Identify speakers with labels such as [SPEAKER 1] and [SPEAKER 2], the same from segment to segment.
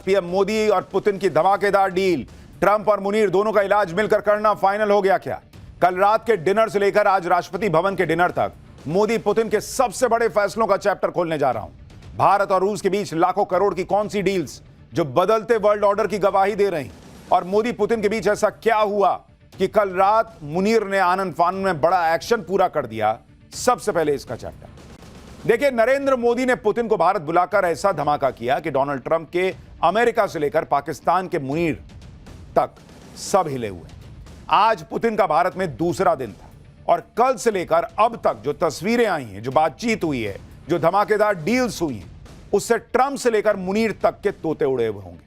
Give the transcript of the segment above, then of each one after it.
[SPEAKER 1] PM Modi और Putin की धमाकेदार डील। ट्रंप और मुनीर दोनों का इलाज मिलकर करना फाइनल हो गया क्या? कल रात के डिनर से लेकर आज राष्ट्रपति भवन के डिनर तक मोदी पुतिन के सबसे बड़े फैसलों का चैप्टर खोलने जा रहा हूं। भारत और रूस के बीच लाखों करोड़ की कौन सी डील्स जो बदलते वर्ल्ड ऑर्डर की गवाही दे रही, और मोदी पुतिन के बीच ऐसा क्या हुआ कि कल रात मुनीर ने आनंद फानन में बड़ा एक्शन पूरा कर दिया। सबसे पहले इसका चैप्टर देखिए। नरेंद्र मोदी ने पुतिन को भारत बुलाकर ऐसा धमाका किया कि डोनाल्ड ट्रंप के अमेरिका से लेकर पाकिस्तान के मुनीर तक सब हिले हुए। आज पुतिन का भारत में दूसरा दिन था और कल से लेकर अब तक जो तस्वीरें आई हैं, जो बातचीत हुई है, जो धमाकेदार डील्स हुई हैं, उससे ट्रंप से लेकर मुनीर तक के तोते उड़े हुए होंगे।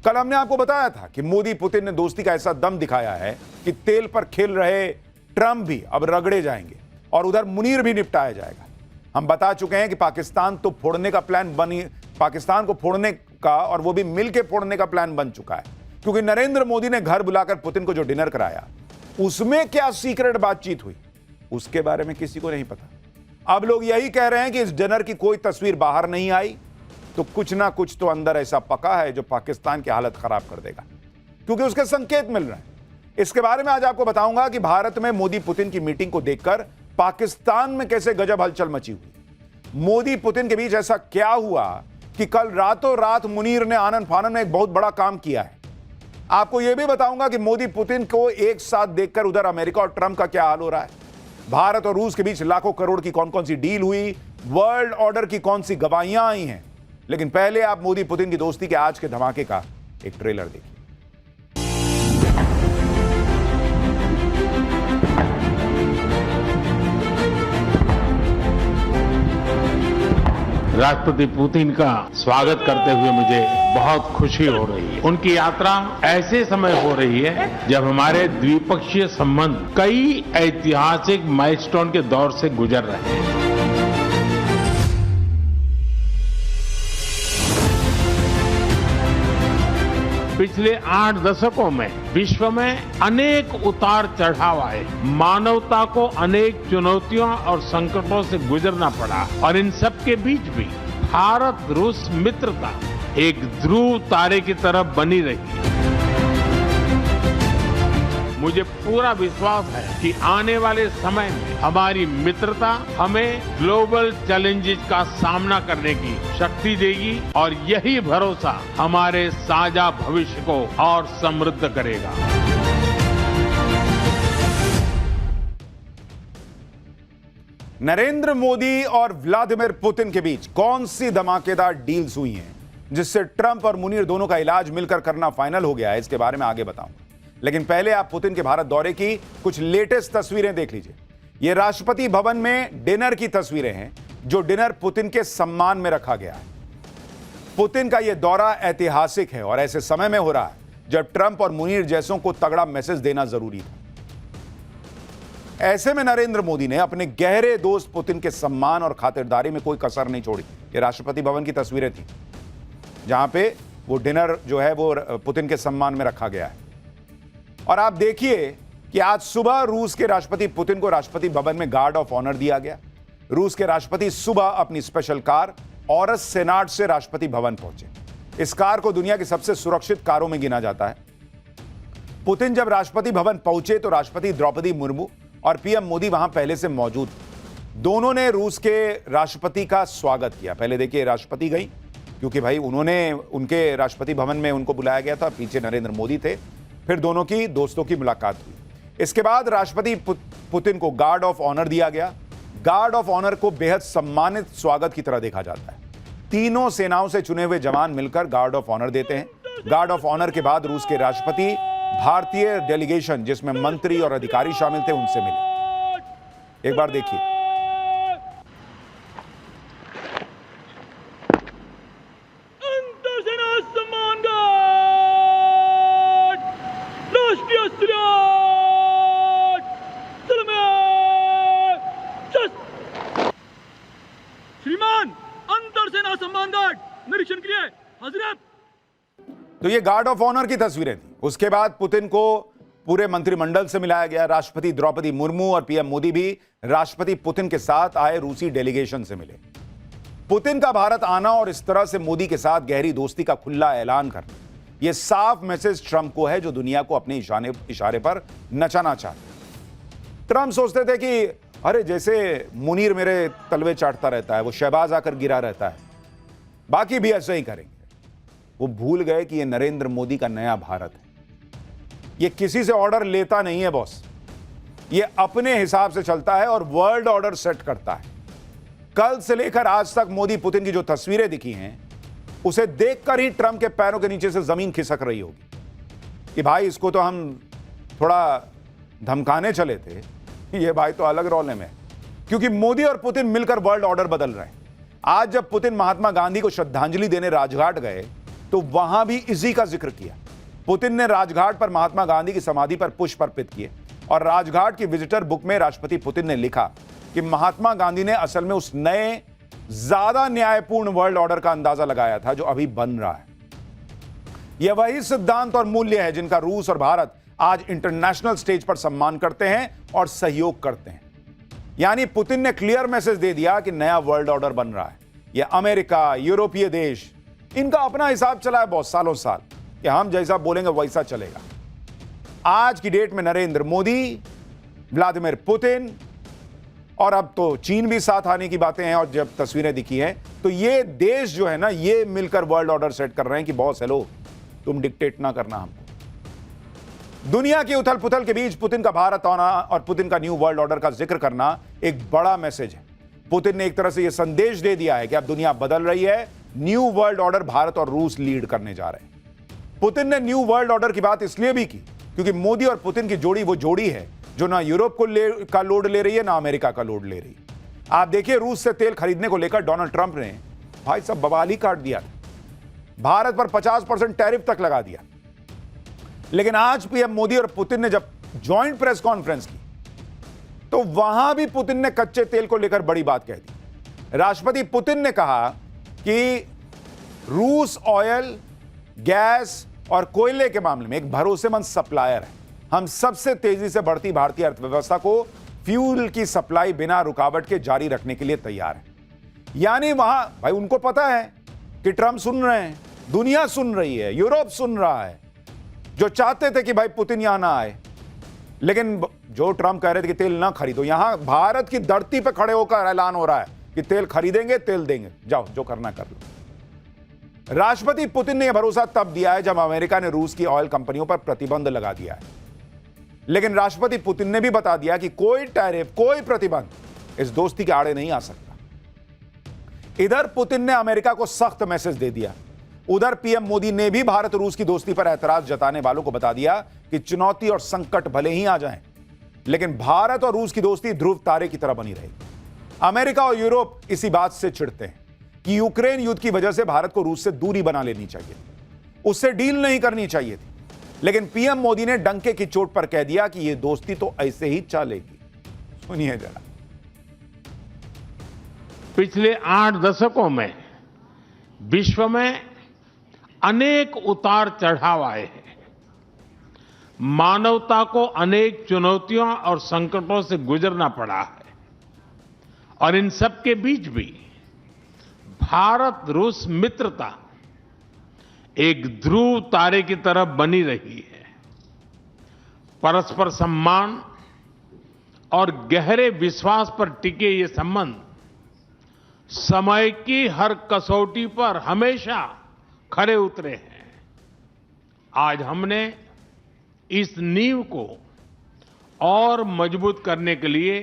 [SPEAKER 1] कल हमने आपको बताया था कि मोदी पुतिन ने दोस्ती का ऐसा दम दिखाया है कि तेल पर खेल रहे ट्रंप भी अब रगड़े जाएंगे और उधर मुनीर भी निपटाया जाएगा। हम बता चुके हैं कि पाकिस्तान तो फोड़ने का प्लान पाकिस्तान को फोड़ने का, और वो भी मिलकर फोड़ने का प्लान बन चुका है, क्योंकि नरेंद्र मोदी ने घर बुलाकर पुतिन को जो डिनर कराया उसमें क्या सीक्रेट बातचीत हुई उसके बारे में किसी को नहीं पता। अब लोग यही कह रहे हैं कि इस डिनर की कोई तस्वीर बाहर नहीं आई तो कुछ ना कुछ तो अंदर ऐसा पका है जो पाकिस्तान की हालत खराब कर देगा, क्योंकि उसके संकेत मिल रहे हैं। इसके बारे में आज आपको बताऊंगा कि भारत में मोदी पुतिन की मीटिंग को देखकर पाकिस्तान में कैसे गजब हलचल मची हुई। मोदी पुतिन के बीच ऐसा क्या हुआ कि कल रातों रात मुनीर ने आनंद फानन में एक बहुत बड़ा काम किया है। आपको यह भी बताऊंगा कि मोदी पुतिन को एक साथ देखकर उधर अमेरिका और ट्रंप का क्या हाल हो रहा है। भारत और रूस के बीच लाखों करोड़ की कौन कौन सी डील हुई, वर्ल्ड ऑर्डर की कौन सी गवाहियां आई हैं। लेकिन पहले आप मोदी पुतिन की दोस्ती के आज के धमाके का एक ट्रेलर देखिए।
[SPEAKER 2] राष्ट्रपति पुतिन का स्वागत करते हुए मुझे बहुत खुशी हो रही है। उनकी यात्रा ऐसे समय हो रही है जब हमारे द्विपक्षीय संबंध कई ऐतिहासिक माइलस्टोन के दौर से गुजर रहे हैं। पिछले 8 दशकों में विश्व में अनेक उतार चढ़ाव आए, मानवता को अनेक चुनौतियों और संकटों से गुजरना पड़ा, और इन सब के बीच भी भारत रूस मित्रता एक ध्रुव तारे की तरफ बनी रही। मुझे पूरा विश्वास है कि आने वाले समय में हमारी मित्रता हमें ग्लोबल चैलेंजेस का सामना करने की शक्ति देगी, और यही भरोसा हमारे साझा भविष्य को और समृद्ध करेगा।
[SPEAKER 1] नरेंद्र मोदी और व्लादिमीर पुतिन के बीच कौन सी धमाकेदार डील्स हुई हैं जिससे ट्रंप और मुनीर दोनों का इलाज मिलकर करना फाइनल हो गया है, इसके बारे में आगे बताऊंगा। लेकिन पहले आप पुतिन के भारत दौरे की कुछ लेटेस्ट तस्वीरें देख लीजिए। यह राष्ट्रपति भवन में डिनर की तस्वीरें हैं, जो डिनर पुतिन के सम्मान में रखा गया है। पुतिन का यह दौरा ऐतिहासिक है और ऐसे समय में हो रहा है जब ट्रंप और मुनीर जैसों को तगड़ा मैसेज देना जरूरी था। ऐसे में नरेंद्र मोदी ने अपने गहरे दोस्त पुतिन के सम्मान और खातिरदारी में कोई कसर नहीं छोड़ी। ये राष्ट्रपति भवन की तस्वीरें थी जहां पे वो डिनर जो है वो पुतिन के सम्मान में रखा गया है। और आप देखिए कि आज सुबह रूस के राष्ट्रपति पुतिन को राष्ट्रपति भवन में गार्ड ऑफ ऑनर दिया गया। रूस के राष्ट्रपति सुबह अपनी स्पेशल कार ऑरस सेनाट से राष्ट्रपति भवन पहुंचे। इस कार को दुनिया की सबसे सुरक्षित कारों में गिना जाता है। पुतिन जब राष्ट्रपति भवन पहुंचे तो राष्ट्रपति द्रौपदी मुर्मू और पीएम मोदी वहां पहले से मौजूद। दोनों ने रूस के राष्ट्रपति का स्वागत किया। पहले देखिए राष्ट्रपति गई, क्योंकि भाई उन्होंने उनके राष्ट्रपति भवन में उनको बुलाया गया था, पीछे नरेंद्र मोदी थे। फिर दोनों की दोस्तों की मुलाकात हुई। इसके बाद राष्ट्रपति पुतिन को गार्ड ऑफ ऑनर दिया गया। गार्ड ऑफ ऑनर को बेहद सम्मानित स्वागत की तरह देखा जाता है। तीनों सेनाओं से चुने हुए जवान मिलकर गार्ड ऑफ ऑनर देते हैं। गार्ड ऑफ ऑनर के बाद रूस के राष्ट्रपति भारतीय डेलीगेशन, जिसमें मंत्री और अधिकारी शामिल थे, उनसे मिले। एक बार देखिए।
[SPEAKER 3] श्रीमान अंतर सेना सम्मान गार्ड निरीक्षण के लिए हजरत।
[SPEAKER 1] तो ये गार्ड ऑफ ऑनर की तस्वीरें थी। उसके बाद पुतिन को पूरे मंत्रिमंडल से मिलाया गया। राष्ट्रपति द्रौपदी मुर्मू और पीएम मोदी भी राष्ट्रपति पुतिन के साथ आए रूसी डेलीगेशन से मिले। पुतिन का भारत आना और इस तरह से मोदी के साथ गहरी दोस्ती का खुला ऐलान करना, यह साफ मैसेज ट्रंप को है, जो दुनिया को अपने इशारे पर नचाना चाहते हैं। ट्रंप सोचते थे कि अरे जैसे मुनीर मेरे तलवे चाटता रहता है, वो शहबाज आकर गिरा रहता है, बाकी भी ऐसे ही करेंगे। वो भूल गए कि यह नरेंद्र मोदी का नया भारत है। यह किसी से ऑर्डर लेता नहीं है बॉस, यह अपने हिसाब से चलता है और वर्ल्ड ऑर्डर सेट करता है। कल से लेकर आज तक मोदी पुतिन की जो तस्वीरें दिखी हैं, उसे देखकर ही ट्रंप के पैरों के नीचे से जमीन खिसक रही होगी कि भाई इसको तो हम थोड़ा धमकाने चले थे, ये भाई तो अलग रोले में। क्योंकि मोदी और पुतिन मिलकर वर्ल्ड ऑर्डर बदल रहे हैं। आज जब पुतिन महात्मा गांधी को श्रद्धांजलि देने राजघाट गए तो वहां भी इसी का जिक्र किया। पुतिन ने राजघाट पर महात्मा गांधी की समाधि पर पुष्प अर्पित किए और राजघाट की विजिटर बुक में राष्ट्रपति पुतिन ने लिखा कि महात्मा गांधी ने असल में उस नए ज्यादा न्यायपूर्ण वर्ल्ड ऑर्डर का अंदाजा लगाया था जो अभी बन रहा है। यह वही सिद्धांत और मूल्य है जिनका रूस और भारत आज इंटरनेशनल स्टेज पर सम्मान करते हैं और सहयोग करते हैं। यानी पुतिन ने क्लियर मैसेज दे दिया कि नया वर्ल्ड ऑर्डर बन रहा है। यह अमेरिका, यूरोपीय देश, इनका अपना हिसाब चला है बहुत सालों साल कि हम जैसा बोलेंगे वैसा चलेगा। आज की डेट में नरेंद्र मोदी, व्लादिमीर पुतिन और अब तो चीन भी साथ आने की बातें हैं, और जब तस्वीरें दिखी हैं तो ये देश जो है ना, ये मिलकर वर्ल्ड ऑर्डर सेट कर रहे हैं कि बॉस हेलो, तुम डिक्टेट ना करना हमको। दुनिया की उथल पुथल के बीच पुतिन का भारत आना और पुतिन का न्यू वर्ल्ड ऑर्डर का जिक्र करना एक बड़ा मैसेज है। पुतिन ने एक तरह से यह संदेश दे दिया है कि अब दुनिया बदल रही है, न्यू वर्ल्ड ऑर्डर भारत और रूस लीड करने जा रहे हैं। पुतिन ने न्यू वर्ल्ड ऑर्डर की बात इसलिए भी की क्योंकि मोदी और पुतिन की जोड़ी वो जोड़ी है जो ना यूरोप का लोड ले रही है, ना अमेरिका का लोड ले रही है। आप देखिए, रूस से तेल खरीदने को लेकर डोनाल्ड ट्रंप ने भाई सब बवाल ही काट दिया, भारत पर 50% टैरिफ तक लगा दिया। लेकिन आज पीएम मोदी और पुतिन ने जब ज्वाइंट प्रेस कॉन्फ्रेंस की तो वहां भी पुतिन ने कच्चे तेल को लेकर बड़ी बात कह दी। राष्ट्रपति पुतिन ने कहा कि रूस ऑयल, गैस और कोयले के मामले में एक भरोसेमंद सप्लायर है। हम सबसे तेजी से बढ़ती भारतीय अर्थव्यवस्था को फ्यूल की सप्लाई बिना रुकावट के जारी रखने के लिए तैयार है। यानी वहां भाई उनको पता है कि ट्रंप सुन रहे हैं, दुनिया सुन रही है, यूरोप सुन रहा है, जो चाहते थे कि भाई पुतिन यहां ना आए। लेकिन जो ट्रंप कह रहे थे कि तेल ना खरीदो, यहां भारत की धरती पर खड़े होकर ऐलान हो रहा है कि तेल खरीदेंगे, तेल देंगे, जाओ जो करना कर लो। राष्ट्रपति पुतिन ने यह भरोसा तब दिया है जब अमेरिका ने रूस की ऑयल कंपनियों पर प्रतिबंध लगा दिया है। लेकिन राष्ट्रपति पुतिन ने भी बता दिया कि कोई टैरिफ, कोई प्रतिबंध इस दोस्ती के आड़े नहीं आ सकता। इधर पुतिन ने अमेरिका को सख्त मैसेज दे दिया, उधर पीएम मोदी ने भी भारत रूस की दोस्ती पर ऐतराज जताने वालों को बता दिया कि चुनौती और संकट भले ही आ जाएं, लेकिन भारत और रूस की दोस्ती ध्रुव तारे की तरह बनी रहेगी। अमेरिका और यूरोप इसी बात से चिढ़ते हैं कि यूक्रेन युद्ध की वजह से भारत को रूस से दूरी बना लेनी चाहिए, उससे डील नहीं करनी चाहिए थी। लेकिन पीएम मोदी ने डंके की चोट पर कह दिया कि यह दोस्ती तो ऐसे ही चलेगी। सुनिए जरा।
[SPEAKER 2] पिछले 8 दशकों में विश्व में अनेक उतार चढ़ाव आए हैं। मानवता को अनेक चुनौतियों और संकटों से गुजरना पड़ा है, और इन सब के बीच भी भारत रूस मित्रता एक ध्रुव तारे की तरह बनी रही है। परस्पर सम्मान और गहरे विश्वास पर टिके ये संबंध समय की हर कसौटी पर हमेशा खरे उतरे हैं। आज हमने इस नींव को और मजबूत करने के लिए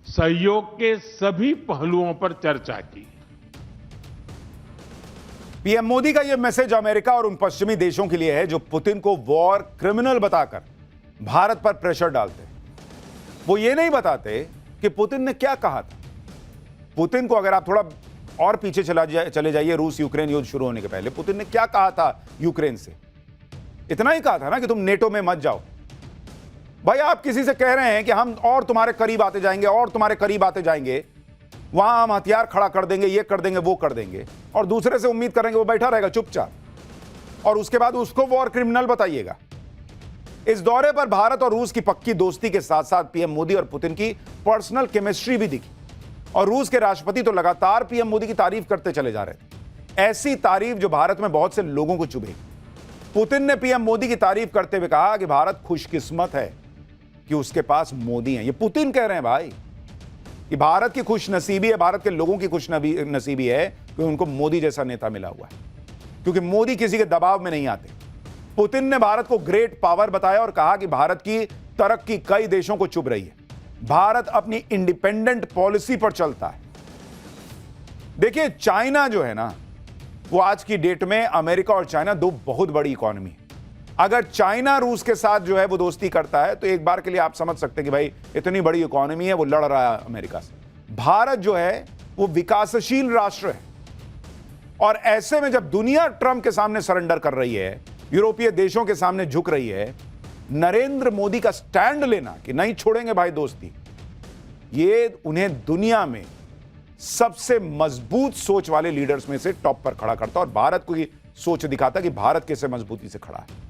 [SPEAKER 2] सहयोग के सभी पहलुओं पर चर्चा की।
[SPEAKER 1] पीएम मोदी का यह मैसेज अमेरिका और उन पश्चिमी देशों के लिए है जो पुतिन को वॉर क्रिमिनल बताकर भारत पर प्रेशर डालते हैं। वो ये नहीं बताते कि पुतिन ने क्या कहा था। पुतिन को अगर आप थोड़ा और पीछे चले जाइए, रूस यूक्रेन युद्ध शुरू होने के पहले पुतिन ने क्या कहा था यूक्रेन से? इतना ही कहा था ना कि तुम नेटो में मत जाओ। भाई आप किसी से कह रहे हैं कि हम और तुम्हारे करीब आते जाएंगे और तुम्हारे करीब आते जाएंगे, वहां हम हथियार खड़ा कर देंगे, ये कर देंगे, वो कर देंगे, और दूसरे से उम्मीद करेंगे वो बैठा रहेगा चुपचाप, और उसके बाद उसको वॉर क्रिमिनल बताइएगा। इस दौरे पर भारत और रूस की पक्की दोस्ती के साथ साथ पीएम मोदी और पुतिन की पर्सनल केमिस्ट्री भी दिखी। और रूस के राष्ट्रपति तो लगातार पीएम मोदी की तारीफ करते चले जा रहे थे, ऐसी तारीफ जो भारत में बहुत से लोगों को चुभेगी। पुतिन ने पीएम मोदी की तारीफ करते हुए कहा कि भारत खुशकिस्मत है कि उसके पास मोदी है। ये पुतिन कह रहे हैं भाई कि भारत की खुशनसीबी है, भारत के लोगों की खुशनसीबी है कि उनको मोदी जैसा नेता मिला हुआ है, क्योंकि मोदी किसी के दबाव में नहीं आते। पुतिन ने भारत को ग्रेट पावर बताया और कहा कि भारत की तरक्की कई देशों को चुभ रही है, भारत अपनी इंडिपेंडेंट पॉलिसी पर चलता है। देखिए, चाइना जो है ना, वो आज की डेट में अमेरिका और चाइना दो बहुत बड़ी इकोनॉमी है। अगर चाइना रूस के साथ जो है वो दोस्ती करता है तो एक बार के लिए आप समझ सकते हैं कि भाई इतनी बड़ी इकोनॉमी है, वो लड़ रहा है अमेरिका से। भारत जो है वो विकासशील राष्ट्र है, और ऐसे में जब दुनिया ट्रंप के सामने सरेंडर कर रही है, यूरोपीय देशों के सामने झुक रही है, नरेंद्र मोदी का स्टैंड लेना कि नहीं छोड़ेंगे भाई दोस्ती, ये उन्हें दुनिया में सबसे मजबूत सोच वाले लीडर्स में से टॉप पर खड़ा करता और भारत को ये सोच दिखाता कि भारत कैसे मजबूती से खड़ा है।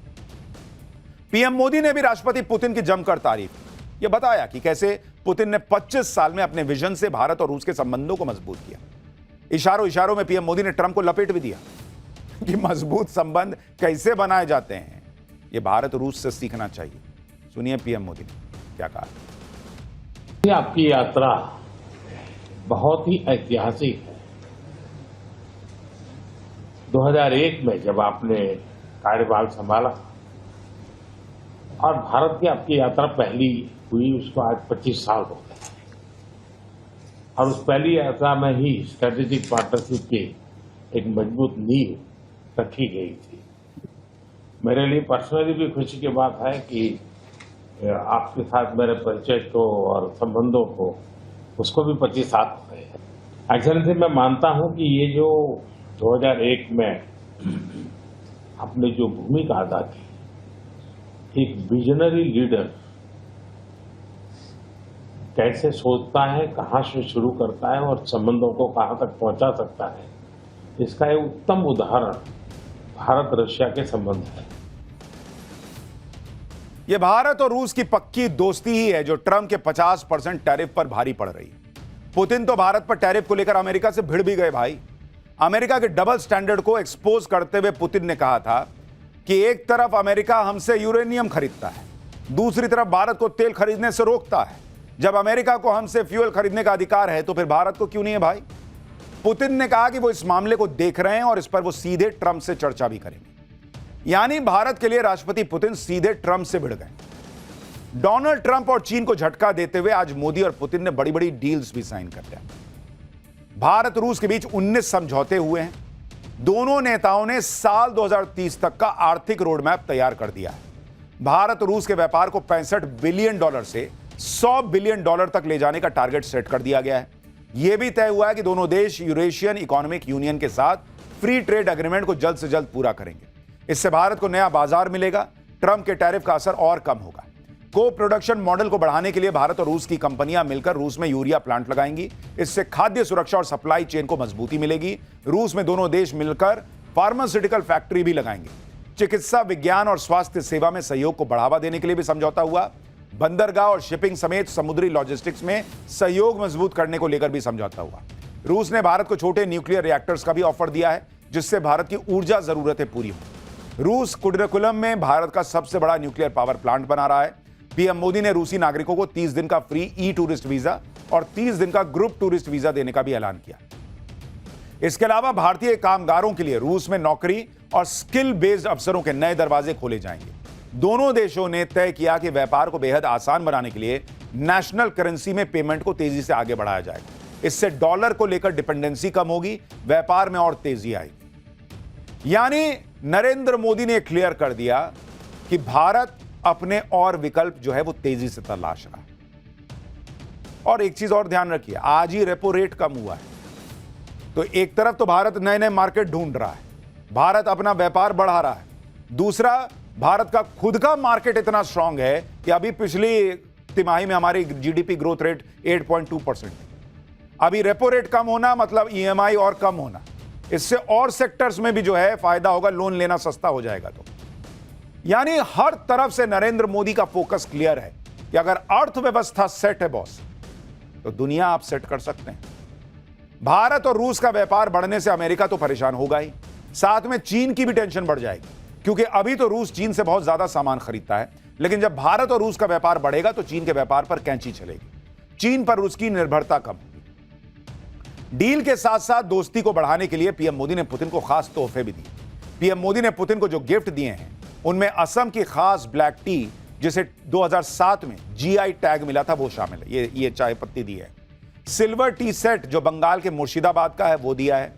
[SPEAKER 1] पीएम मोदी ने भी राष्ट्रपति पुतिन की जमकर तारीफ की। यह बताया कि कैसे पुतिन ने 25 साल में अपने विजन से भारत और रूस के संबंधों को मजबूत किया। इशारों इशारों में पीएम मोदी ने ट्रंप को लपेट भी दिया कि मजबूत संबंध कैसे बनाए जाते हैं, यह भारत रूस से सीखना चाहिए। सुनिए पीएम मोदी ने क्या कहा।
[SPEAKER 2] आपकी यात्रा बहुत ही ऐतिहासिक है। 2001 में जब आपने कार्यभार संभाला और भारत की आपकी यात्रा पहली हुई, उसको आज 25 साल हो गए, और उस पहली यात्रा में ही स्ट्रेटेजिक पार्टनरशिप की एक मजबूत नींव रखी गई थी। मेरे लिए पर्सनली भी खुशी की बात है कि आपके साथ मेरे परिचय को और संबंधों को उसको भी 25 साल हो गए हैं। एक्सेलेंसी, मैं मानता हूं कि ये जो 2001 में आपने जो भूमिका अदा की, एक विजनरी लीडर कैसे सोचता है, कहां से शुरू करता है और संबंधों को कहां तक पहुंचा सकता है, इसका एक उत्तम उदाहरण भारत रशिया के संबंध है।
[SPEAKER 1] यह भारत और रूस की पक्की दोस्ती ही है जो ट्रंप के 50% टैरिफ पर भारी पड़ रही है। पुतिन तो भारत पर टैरिफ को लेकर अमेरिका से भिड़ भी गए भाई। अमेरिका के डबल स्टैंडर्ड को एक्सपोज करते हुए पुतिन ने कहा था कि एक तरफ अमेरिका हमसे यूरेनियम खरीदता है, दूसरी तरफ भारत को तेल खरीदने से रोकता है। जब अमेरिका को हमसे फ्यूल खरीदने का अधिकार है तो फिर भारत को क्यों नहीं है भाई। पुतिन ने कहा कि वो इस मामले को देख रहे हैं और इस पर वो सीधे ट्रंप से चर्चा भी करेंगे। यानी भारत के लिए राष्ट्रपति पुतिन सीधे ट्रंप से भिड़ गए। डोनाल्ड ट्रंप और चीन को झटका देते हुए आज मोदी और पुतिन ने बड़ी बड़ी डील्स भी साइन कर दिया। भारत रूस के बीच 19 समझौते हुए हैं। दोनों नेताओं ने साल 2030 तक का आर्थिक रोड मैप तैयार कर दिया है। भारत रूस के व्यापार को $65 बिलियन से $100 बिलियन तक ले जाने का टारगेट सेट कर दिया गया है। यह भी तय हुआ है कि दोनों देश यूरेशियन इकोनॉमिक यूनियन के साथ फ्री ट्रेड एग्रीमेंट को जल्द से जल्द पूरा करेंगे। इससे भारत को नया बाजार मिलेगा, ट्रंप के टैरिफ का असर और कम होगा। को प्रोडक्शन मॉडल को बढ़ाने के लिए भारत और रूस की कंपनियां मिलकर रूस में यूरिया प्लांट लगाएंगी। इससे खाद्य सुरक्षा और सप्लाई चेन को मजबूती मिलेगी। रूस में दोनों देश मिलकर फार्मास्यूटिकल फैक्ट्री भी लगाएंगे। चिकित्सा विज्ञान और स्वास्थ्य सेवा में सहयोग को बढ़ावा देने के लिए भी समझौता हुआ। बंदरगाह और शिपिंग समेत समुद्री लॉजिस्टिक्स में सहयोग मजबूत करने को लेकर भी समझौता हुआ। रूस ने भारत को छोटे न्यूक्लियर रिएक्टर्स का भी ऑफर दिया है, जिससे भारत की ऊर्जा जरूरतें पूरी हों। रूस कुडरकुलम में भारत का सबसे बड़ा न्यूक्लियर पावर प्लांट बना रहा है। पीएम मोदी ने रूसी नागरिकों को 30 दिन का फ्री ई टूरिस्ट वीजा और 30 दिन का ग्रुप टूरिस्ट वीजा देने का भी ऐलान किया। इसके अलावा भारतीय कामगारों के लिए रूस में नौकरी और स्किल बेस्ड अवसरों के नए दरवाजे खोले जाएंगे। दोनों देशों ने तय किया कि व्यापार को बेहद आसान बनाने के लिए नेशनल करेंसी में पेमेंट को तेजी से आगे बढ़ाया जाएगा। इससे डॉलर को लेकर डिपेंडेंसी कम होगी, व्यापार में और तेजी आएगी। यानी नरेंद्र मोदी ने क्लियर कर दिया कि भारत अपने और विकल्प जो है वो तेजी से तलाश रहा है। और एक चीज और ध्यान रखिए, आज ही रेपो रेट कम हुआ है, तो एक तरफ तो भारत नए नए मार्केट ढूंढ रहा है, भारत अपना व्यापार बढ़ा रहा है। दूसरा, भारत का खुद का मार्केट इतना स्ट्रांग है कि अभी पिछली तिमाही में हमारी जीडीपी ग्रोथ रेट 8.2% है। अभी रेपो रेट कम होना मतलब ईएमआई और कम होना, इससे और सेक्टर्स में भी जो है फायदा होगा, लोन लेना सस्ता हो जाएगा। तो यानी हर तरफ से नरेंद्र मोदी का फोकस क्लियर है कि अगर अर्थव्यवस्था सेट है बॉस, तो दुनिया आप सेट कर सकते हैं। भारत और रूस का व्यापार बढ़ने से अमेरिका तो परेशान होगा ही, साथ में चीन की भी टेंशन बढ़ जाएगी, क्योंकि अभी तो रूस चीन से बहुत ज्यादा सामान खरीदता है, लेकिन जब भारत और रूस का व्यापार बढ़ेगा तो चीन के व्यापार पर कैंची चलेगी, चीन पर रूस की निर्भरता कम होगी। डील के साथ साथ दोस्ती को बढ़ाने के लिए पीएम मोदी ने पुतिन को खास तोहफे भी दिए। पीएम मोदी ने पुतिन को जो गिफ्ट दिए हैं उनमें असम की खास ब्लैक टी, जिसे 2007 में जीआई टैग मिला था, वो शामिल है। ये चाय पत्ती दी है। सिल्वर टी सेट जो बंगाल के मुर्शिदाबाद का है वो दिया है।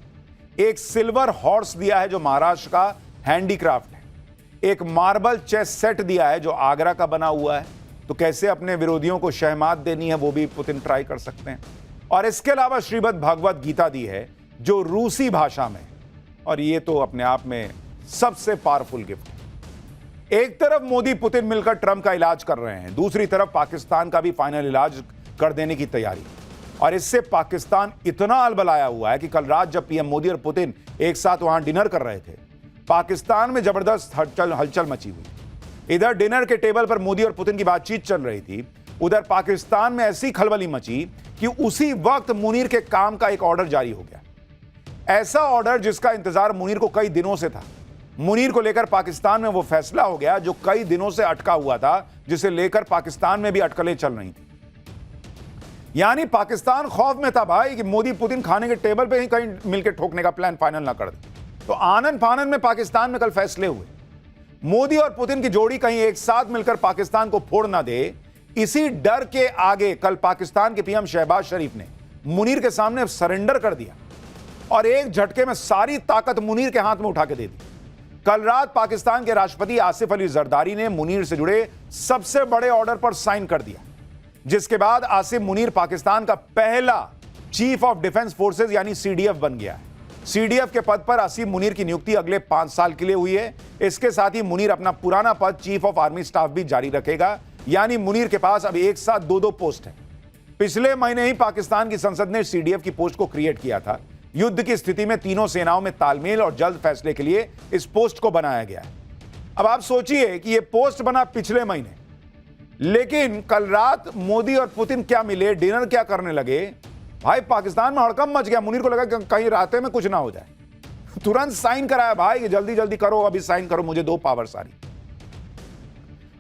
[SPEAKER 1] एक सिल्वर हॉर्स दिया है जो महाराष्ट्र का हैंडीक्राफ्ट है। एक मार्बल चेस सेट दिया है जो आगरा का बना हुआ है। तो कैसे अपने विरोधियों को शहमात देनी है वो भी पुतिन ट्राई कर सकते हैं। और इसके अलावा श्रीमद् भगवत गीता दी है जो रूसी भाषा में, और ये तो अपने आप में सबसे पावरफुल गिफ्ट है। एक तरफ मोदी पुतिन मिलकर ट्रंप का इलाज कर रहे हैं, दूसरी तरफ पाकिस्तान का भी फाइनल इलाज कर देने की तैयारी। और इससे पाकिस्तान इतना अलबलाया हुआ है कि कल रात जब पीएम मोदी और पुतिन एक साथ वहां डिनर कर रहे थे, पाकिस्तान में जबरदस्त हलचल मची हुई। इधर डिनर के टेबल पर मोदी और पुतिन की बातचीत चल रही थी, उधर पाकिस्तान में ऐसी खलबली मची कि उसी वक्त मुनीर के काम का एक ऑर्डर जारी हो गया। ऐसा ऑर्डर जिसका इंतजार मुनीर को कई दिनों से था। मुनीर को लेकर पाकिस्तान में वो फैसला हो गया जो कई दिनों से अटका हुआ था, जिसे लेकर पाकिस्तान में भी अटकलें चल रही थी। यानी पाकिस्तान खौफ में था भाई कि मोदी पुतिन खाने के टेबल पे ही कहीं मिलकर ठोकने का प्लान फाइनल ना कर दे। तो आनन फानन में पाकिस्तान में कल फैसले हुए। मोदी और पुतिन की जोड़ी कहीं एक साथ मिलकर पाकिस्तान को फोड़ ना दे, इसी डर के आगे कल पाकिस्तान के पीएम शहबाज शरीफ ने मुनीर के सामने सरेंडर कर दिया और एक झटके में सारी ताकत मुनीर के हाथ में उठा के दे दी। कल रात पाकिस्तान के राष्ट्रपति आसिफ अली जरदारी ने मुनीर से जुड़े सबसे बड़े ऑर्डर पर साइन कर दिया, जिसके बाद आसिफ मुनीर पाकिस्तान का पहला चीफ ऑफ डिफेंस फोर्सेस यानी सीडीएफ बन गया है। सीडीएफ के पद पर आसिफ मुनीर की नियुक्ति अगले 5 साल के लिए हुई है। इसके साथ ही मुनीर अपना पुराना पद चीफ ऑफ आर्मी स्टाफ भी जारी रखेगा, यानी मुनीर के पास अब एक साथ 2 पोस्ट है। पिछले महीने ही पाकिस्तान की संसद ने सीडीएफ की पोस्ट को क्रिएट किया था। युद्ध की स्थिति में तीनों सेनाओं में तालमेल और जल्द फैसले के लिए इस पोस्ट को बनाया गया है। अब आप सोचिए कि यह पोस्ट बना पिछले महीने, लेकिन कल रात मोदी और पुतिन क्या मिले, डिनर क्या करने लगे, भाई पाकिस्तान में हड़कंप मच गया। मुनीर को लगा कि कहीं रास्ते में कुछ ना हो जाए, तुरंत साइन कराया भाई कि जल्दी जल्दी करो, अभी साइन करो, मुझे दो पावर सारी।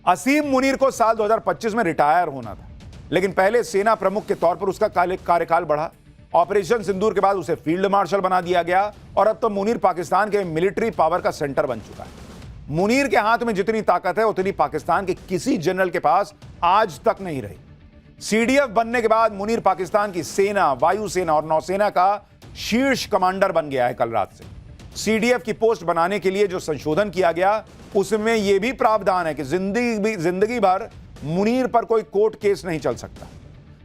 [SPEAKER 1] असीम मुनीर को साल 2025 में रिटायर होना था, लेकिन पहले सेना प्रमुख के तौर पर उसका कार्यकाल बढ़ा। ऑपरेशन सिंदूर के बाद उसे फील्ड मार्शल बना दिया गया और अब तो मुनीर पाकिस्तान के मिलिट्री पावर का सेंटर बन चुका है। मुनीर के हाथ में जितनी ताकत है उतनी पाकिस्तान के किसी जनरल के पास आज तक नहीं रही। सीडीएफ बनने के बाद मुनीर पाकिस्तान की सेना, वायुसेना और नौसेना का शीर्ष कमांडर बन गया है कल रात से। सीडीएफ की पोस्ट बनाने के लिए जो संशोधन किया गया उसमें यह भी प्रावधान है कि जिंदगी भर मुनीर पर कोई कोर्ट केस नहीं चल सकता।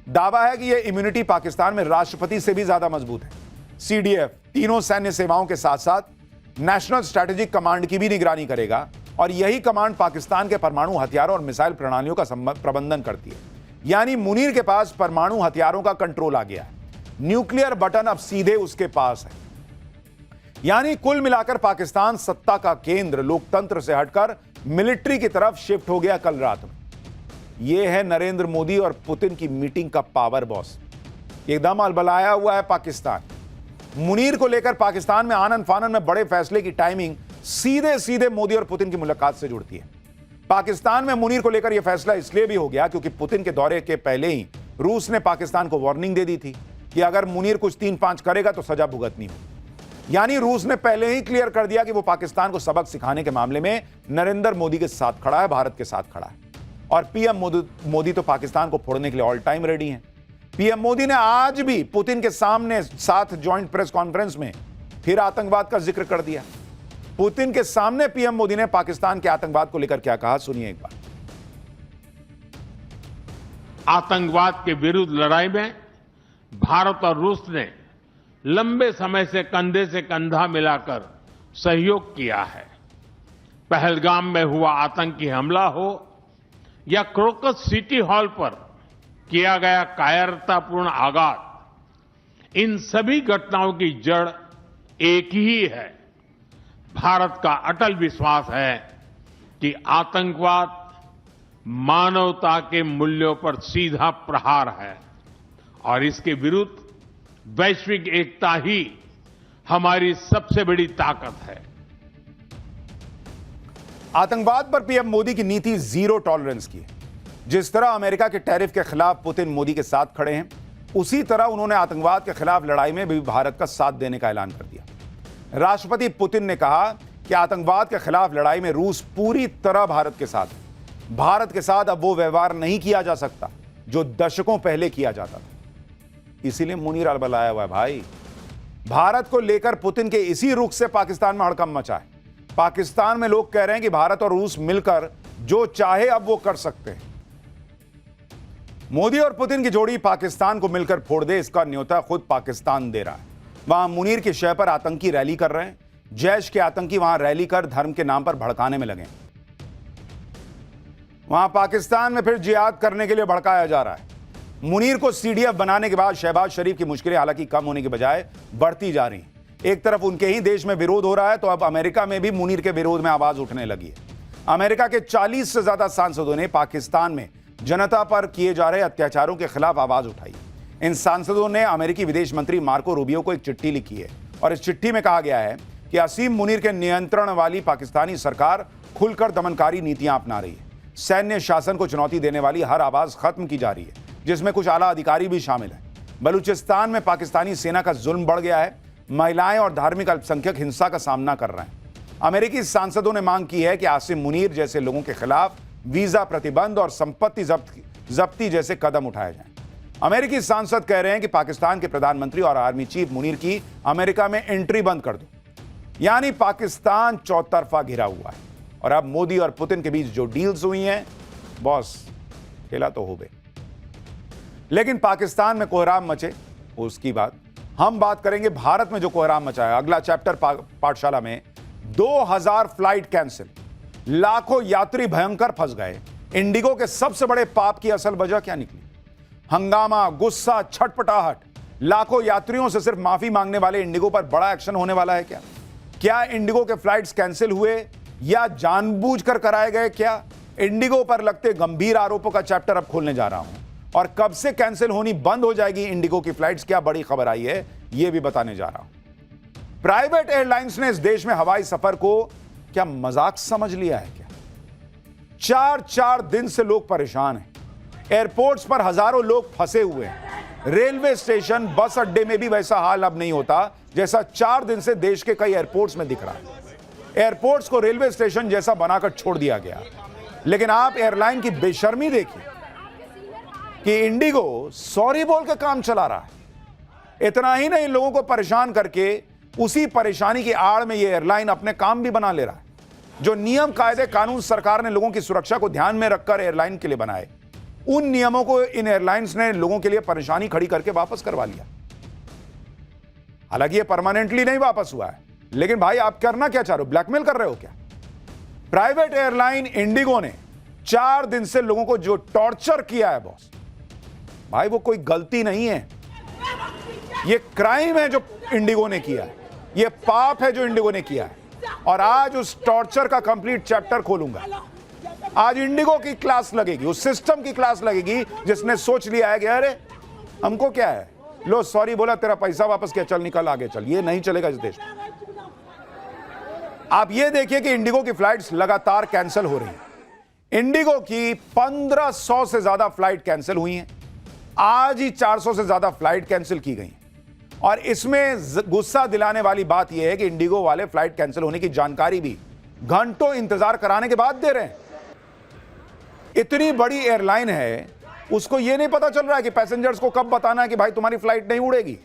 [SPEAKER 1] दावा है कि यह इम्यूनिटी पाकिस्तान में राष्ट्रपति से भी ज्यादा मजबूत है। सीडीएफ तीनों सैन्य सेवाओं के साथ साथ नेशनल स्ट्रैटेजिक कमांड की भी निगरानी करेगा और यही कमांड पाकिस्तान के परमाणु हथियारों और मिसाइल प्रणालियों का प्रबंधन करती है। यानी मुनीर के पास परमाणु हथियारों का कंट्रोल आ गया है, न्यूक्लियर बटन अब सीधे उसके पास है। यानी कुल मिलाकर पाकिस्तान सत्ता का केंद्र लोकतंत्र से हटकर मिलिट्री की तरफ शिफ्ट हो गया कल रात में। यह है नरेंद्र मोदी और पुतिन की मीटिंग का पावर बॉस। एकदम अलबलाया हुआ है पाकिस्तान। मुनीर को लेकर पाकिस्तान में आनन फानन में बड़े फैसले की टाइमिंग सीधे सीधे मोदी और पुतिन की मुलाकात से जुड़ती है। पाकिस्तान में मुनीर को लेकर यह फैसला इसलिए भी हो गया क्योंकि पुतिन के दौरे के पहले ही रूस ने पाकिस्तान को वार्निंग दे दी थी कि अगर मुनीर कुछ 3-5 करेगा तो सजा भुगतनी हो। यानी रूस ने पहले ही क्लियर कर दिया कि वो पाकिस्तान को सबक सिखाने के मामले में नरेंद्र मोदी के साथ खड़ा है, भारत के साथ खड़ा है। और पीएम मोदी तो पाकिस्तान को फोड़ने के लिए ऑल टाइम रेडी हैं। पीएम मोदी ने आज भी पुतिन के सामने साथ ज्वाइंट प्रेस कॉन्फ्रेंस में फिर आतंकवाद का जिक्र कर दिया। पुतिन के सामने पीएम मोदी ने पाकिस्तान के आतंकवाद को लेकर क्या कहा, सुनिए एक बार।
[SPEAKER 2] आतंकवाद के विरुद्ध लड़ाई में भारत और रूस ने लंबे समय से कंधे से कंधा मिलाकर सहयोग किया है। पहलगाम में हुआ आतंकी हमला हो या क्रोकस सिटी हॉल पर किया गया कायरतापूर्ण आघात, इन सभी घटनाओं की जड़ एक ही है। भारत का अटल विश्वास है कि आतंकवाद मानवता के मूल्यों पर सीधा प्रहार है और इसके विरुद्ध वैश्विक एकता ही हमारी सबसे बड़ी ताकत है।
[SPEAKER 1] आतंकवाद पर पीएम मोदी की नीति जीरो टॉलरेंस की है। जिस तरह अमेरिका के टैरिफ के खिलाफ पुतिन मोदी के साथ खड़े हैं, उसी तरह उन्होंने आतंकवाद के खिलाफ लड़ाई में भी भारत का साथ देने का ऐलान कर दिया। राष्ट्रपति पुतिन ने कहा कि आतंकवाद के खिलाफ लड़ाई में रूस पूरी तरह भारत के साथ है। भारत के साथ अब वो व्यवहार नहीं किया जा सकता जो दशकों पहले किया जाता था। इसीलिए मुनीर अलबल आया हुआ है भाई। भारत को लेकर पुतिन के इसी रुख से पाकिस्तान में हड़कंप मचा है। पाकिस्तान में लोग कह रहे हैं कि भारत और रूस मिलकर जो चाहे अब वो कर सकते हैं। मोदी और पुतिन की जोड़ी पाकिस्तान को मिलकर फोड़ दे, इसका न्योता खुद पाकिस्तान दे रहा है। वहां मुनीर के शय पर आतंकी रैली कर रहे हैं। जैश के आतंकी वहां रैली कर धर्म के नाम पर भड़काने में लगे। वहां पाकिस्तान में फिर जिहाद करने के लिए भड़काया जा रहा है। मुनीर को सीडीएफ बनाने के बाद शहबाज शरीफ की मुश्किलें हालांकि कम होने के बजाय बढ़ती जा रही हैं। एक तरफ उनके ही देश में विरोध हो रहा है, तो अब अमेरिका में भी मुनीर के विरोध में आवाज उठने लगी है। अमेरिका के 40 से ज्यादा सांसदों ने पाकिस्तान में जनता पर किए जा रहे अत्याचारों के खिलाफ आवाज उठाई। इन सांसदों ने अमेरिकी विदेश मंत्री मार्को रूबियो को एक चिट्ठी लिखी है और इस चिट्ठी में कहा गया है कि असीम मुनीर के नियंत्रण वाली पाकिस्तानी सरकार खुलकर दमनकारी नीतियां अपना रही है। सैन्य शासन को चुनौती देने वाली हर आवाज खत्म की जा रही है, जिसमें कुछ आला अधिकारी भी शामिल हैं। बलूचिस्तान में पाकिस्तानी सेना का जुल्म बढ़ गया है। महिलाएं और धार्मिक अल्पसंख्यक हिंसा का सामना कर रहे हैं। अमेरिकी सांसदों ने मांग की है कि आसिम मुनीर जैसे लोगों के खिलाफ वीजा प्रतिबंध और संपत्ति जब्ती जैसे कदम उठाए जाएं। अमेरिकी सांसद कह रहे हैं कि पाकिस्तान के प्रधानमंत्री और आर्मी चीफ मुनीर की अमेरिका में एंट्री बंद कर दो। यानी पाकिस्तान चौतरफा घिरा हुआ है और अब मोदी और पुतिन के बीच जो डील्स हुई हैं, बॉस खेला तो हो गए। लेकिन पाकिस्तान में कोहराम मचे उसकी बात हम बात करेंगे। भारत में जो कोहराम मचा है, अगला चैप्टर पाठशाला में 2000 फ्लाइट कैंसिल, लाखों यात्री भयंकर फंस गए। इंडिगो के सबसे बड़े पाप की असल वजह क्या निकली? हंगामा, गुस्सा, छटपटाहट। लाखों यात्रियों से सिर्फ माफी मांगने वाले इंडिगो पर बड़ा एक्शन होने वाला है क्या? क्या इंडिगो के फ्लाइट्स कैंसिल हुए या जानबूझकर कराए गए? क्या इंडिगो पर लगते गंभीर आरोपों का चैप्टर अब खोलने जा रहा हूं और कब से कैंसिल होनी बंद हो जाएगी इंडिगो की फ्लाइट्स, क्या बड़ी खबर आई है, यह भी बताने जा रहा हूं। प्राइवेट एयरलाइंस ने इस देश में हवाई सफर को क्या मजाक समझ लिया है क्या? 4-4 दिन से लोग परेशान हैं। एयरपोर्ट्स पर हजारों लोग फंसे हुए हैं। रेलवे स्टेशन, बस अड्डे में भी वैसा हाल अब नहीं होता जैसा 4 दिन से देश के कई एयरपोर्ट्स में दिख रहा है। एयरपोर्ट्स को रेलवे स्टेशन जैसा बनाकर छोड़ दिया गया। लेकिन आप एयरलाइन की बेशर्मी देखिए कि इंडिगो सॉरी बोल के काम चला रहा है। इतना ही नहीं, लोगों को परेशान करके उसी परेशानी की आड़ में यह एयरलाइन अपने काम भी बना ले रहा है। जो नियम, कायदे, कानून सरकार ने लोगों की सुरक्षा को ध्यान में रखकर एयरलाइन के लिए बनाए, उन नियमों को इन एयरलाइंस ने लोगों के लिए परेशानी खड़ी करके वापस करवा लिया। हालांकि यह परमानेंटली नहीं वापस हुआ है, लेकिन भाई आप करना क्या चाह रहे हो? ब्लैकमेल कर रहे हो क्या? प्राइवेट एयरलाइन इंडिगो ने 4 दिन से लोगों को जो टॉर्चर किया है बॉस, भाई वो कोई गलती नहीं है, ये क्राइम है जो इंडिगो ने किया है, ये पाप है जो इंडिगो ने किया है। और आज उस टॉर्चर का कंप्लीट चैप्टर खोलूंगा। आज इंडिगो की क्लास लगेगी, उस सिस्टम की क्लास लगेगी जिसने सोच लिया है कि अरे हमको क्या है, लो सॉरी बोला, तेरा पैसा वापस किया, चल निकल आगे चल। ये नहीं चलेगा इस देश में। आप ये देखिए कि इंडिगो की फ्लाइट्स लगातार कैंसिल हो रही हैं। इंडिगो की 1500 से ज्यादा फ्लाइट कैंसिल हुई हैं। आज ही 400 से ज्यादा फ्लाइट कैंसिल की गई। और इसमें गुस्सा दिलाने वाली बात यह है कि इंडिगो वाले फ्लाइट कैंसिल होने की जानकारी भी घंटों इंतजार कराने के बाद दे रहे हैं। इतनी बड़ी एयरलाइन है, उसको यह नहीं पता चल रहा है कि पैसेंजर्स को कब बताना है कि भाई तुम्हारी फ्लाइट नहीं उड़ेगी।